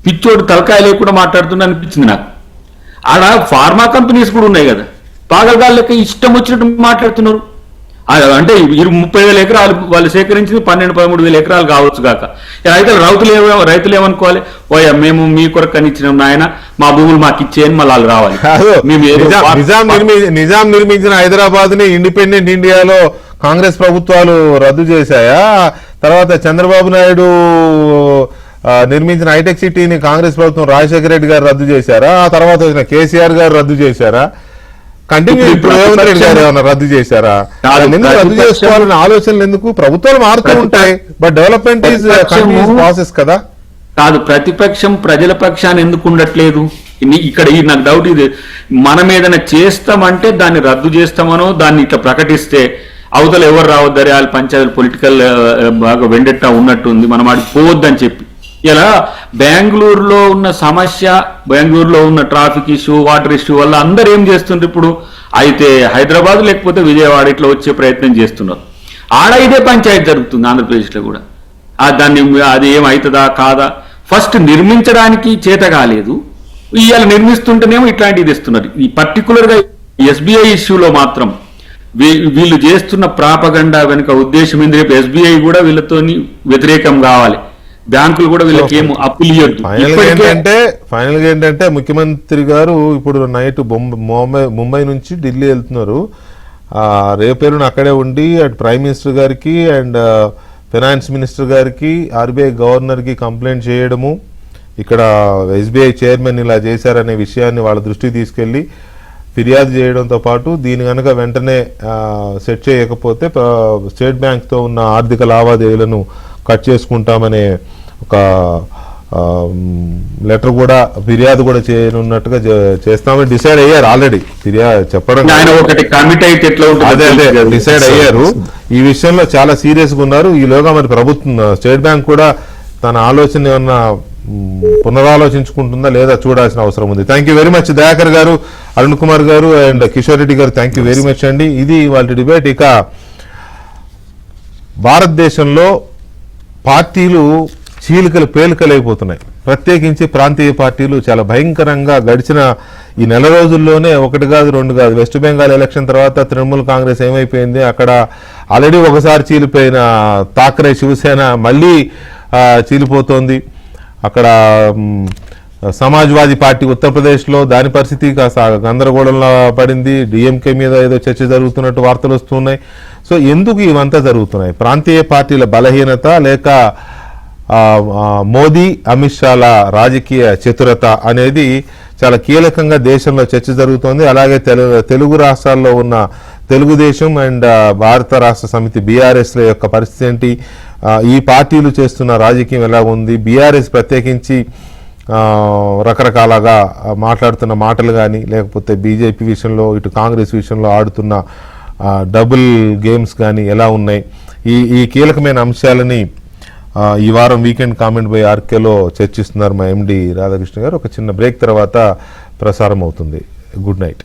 పిచ్చోడు తలకాయ లేకుండా మాట్లాడుతున్నా అనిపించింది నాకు. ఆడ ఫార్మా కంపెనీస్ కూడా ఉన్నాయి కదా, పాగలగాళ్ళకి ఇష్టం వచ్చినట్టు మాట్లాడుతున్నారు. అంటే 30,000 ఎకరాలు వాళ్ళు సేకరించింది 12-13,000 ఎకరాలు కావచ్చు కాక. రైతులు ఏమనుకోవాలి, ఓయ్ మేము మీ కొరకు అని ఇచ్చినాం నాయన, మా భూములు మాకు ఇచ్చేయని మళ్ళీ వాళ్ళు రావాలి. నిజాం నిర్మించిన హైదరాబాద్ ని ఇండిపెండెంట్ ఇండియాలో కాంగ్రెస్ ప్రభుత్వాలు రద్దు చేశాయా? తర్వాత చంద్రబాబు నాయుడు నిర్మించిన హైటెక్ సిటీని కాంగ్రెస్ ప్రభుత్వం రాజశేఖర రెడ్డి గారు రద్దు చేశారా? ఆ తర్వాత వచ్చిన కేసీఆర్ గారు రద్దు చేశారా? కంటిన్యూ ఇప్పుడు రేవంత్ రెడ్డి గారు ఏమైనా రద్దు చేశారా? కాదు, ఎందుకు రద్దు ప్రతిపక్షం- చేసుకోవాలనే ఆలోచనలు ఎందుకు? ప్రభుత్వాలు మారుతూ ఉంటాయి, బట్ డెవలప్మెంట్ ఈజ్ ప్రాసెస్ కదా. కాదు, ప్రతిపక్షం ప్రజల పక్షాన్ని ఎందుకు ఉండట్లేదు? ఇక్కడ నాకు డౌట్ ఇది. మనం ఏదైనా చేస్తామంటే దాన్ని రద్దు చేస్తామనో, దాన్ని ఇట్లా ప్రకటిస్తే అవతల ఎవరు రావద్దరే వాళ్ళ పంచాయతీ పొలిటికల్ బాగా వెండెట్టా ఉన్నట్టుంది, మనం ఆడికి పోవద్దని చెప్పి. ఇలా బెంగళూరులో ఉన్న సమస్య, బెంగళూరులో ఉన్న ట్రాఫిక్ ఇష్యూ, వాటర్ ఇష్యూ వల్ల అందరు ఏం చేస్తుండ్రు ఇప్పుడు? అయితే హైదరాబాద్ లేకపోతే విజయవాడ ఇట్లా వచ్చే ప్రయత్నం చేస్తున్నారు. ఆడ ఇదే పంచాయతీ జరుగుతుంది ఆంధ్రప్రదేశ్లో కూడా. దాన్ని అది ఏమవుతుందా కాదా, ఫస్ట్ నిర్మించడానికి చేత కాలేదు, ఇవాళ నిర్మిస్తుంటేనేమో ఇట్లాంటివి తెస్తున్నారు. ఈ పర్టికులర్ గా ఎస్బీఐ ఇష్యూలో మాత్రం వీళ్ళు చేస్తున్న ప్రాపగండా వెనుక ఉద్దేశం ఏంది? రేపు ఎస్బీఐ కూడా వీళ్ళతోని వ్యతిరేకం కావాలి, బ్యాంకులు కూడా వీళ్ళకి ఏం అప్పులు ఇవ్వద్దు. ఫైనల్ గా ఏంటంటే ముఖ్యమంత్రి గారు ఇప్పుడు నైట్ ముంబై నుంచి ఢిల్లీ వెళ్తున్నారు. రేపేరున అక్కడే ఉండి అటు ప్రైమ్ మినిస్టర్ గారికి అండ్ ఫైనాన్స్ మినిస్టర్ గారికి, ఆర్బీఐ గవర్నర్ కి కంప్లైంట్ చేయడము, ఇక్కడ ఎస్బీఐ చైర్మన్ ఇలా చేశారనే విషయాన్ని వాళ్ళ దృష్టికి తీసుకెళ్లి ఫిర్యాదు చేయడంతో పాటు దీని కనుక వెంటనే సెట్ చేయకపోతే స్టేట్ బ్యాంక్తో ఉన్న ఆర్థిక లావాదేవీలను కట్ చేసుకుంటామనే ఒక లెటర్ కూడా, ఫిర్యాదు కూడా చేయనున్నట్టుగా చేస్తామని డిసైడ్ అయ్యారు ఆల్రెడీ. ఫిర్యాదు చెప్పడం అదే డిసైడ్ అయ్యారు. ఈ విషయంలో చాలా సీరియస్ గా ఉన్నారు. ఈలోగా మరి ప్రభుత్వం, స్టేట్ బ్యాంక్ కూడా తన ఆలోచన ఏమన్నా పునరాలోచించుకుంటుందా లేదా చూడాల్సిన అవసరం ఉంది. Thank you very much Dayakar గారు, అరుణ్ కుమార్ గారు అండ్ కిషోర్ రెడ్డి గారు, థ్యాంక్ యూ వెరీ మచ్ అండి. ఇది వాళ్ళ డిబేట్. ఇక భారతదేశంలో పార్టీలు చీలికలు పేలికలైపోతున్నాయి, ప్రత్యేకించి ప్రాంతీయ పార్టీలు చాలా భయంకరంగా గడిచిన ఈ నెల రోజుల్లోనే ఒకటి కాదు రెండు కాదు. వెస్ట్ బెంగాల్ ఎలక్షన్ తర్వాత తృణమూల్ కాంగ్రెస్ ఏమైపోయింది, అక్కడ ఆల్రెడీ ఒకసారి చీలిపోయిన థాకరే శివసేన మళ్ళీ చీలిపోతోంది. అక్కడ సమాజ్వాదీ పార్టీ ఉత్తరప్రదేశ్లో దాని పరిస్థితి కాస్త గందరగోళంలో పడింది. డిఎంకే మీద ఏదో చర్చ జరుగుతున్నట్టు వార్తలు వస్తున్నాయి. సో ఎందుకు ఇవంతా జరుగుతున్నాయి? ప్రాంతీయ పార్టీల బలహీనత లేక మోదీ అమిత్ షాల రాజకీయ చతురత అనేది చాలా కీలకంగా దేశంలో చర్చ జరుగుతోంది. అలాగే తెలుగు రాష్ట్రాల్లో ఉన్న తెలుగుదేశం అండ్ భారత రాష్ట్ర సమితి బీఆర్ఎస్ల యొక్క పరిస్థితి ఏంటి, ఈ పార్టీలు చేస్తున్న రాజకీయం ఎలా ఉంది, బీఆర్ఎస్ ప్రత్యేకించి రకరకాలుగా మాట్లాడుతున్న మాటలు కానీ, లేకపోతే బీజేపీ విషయంలో ఇటు కాంగ్రెస్ విషయంలో ఆడుతున్న డబుల్ గేమ్స్ కానీ ఎలా ఉన్నాయి, ఈ కీలకమైన అంశాలని ఈ వారం వీకెండ్ కామెంట్ బై ఆర్కేలో చర్చిస్తున్నారు మా ఎండి రాధాకృష్ణ గారు. ఒక చిన్న బ్రేక్ తర్వాత ప్రసారం అవుతుంది. Good night.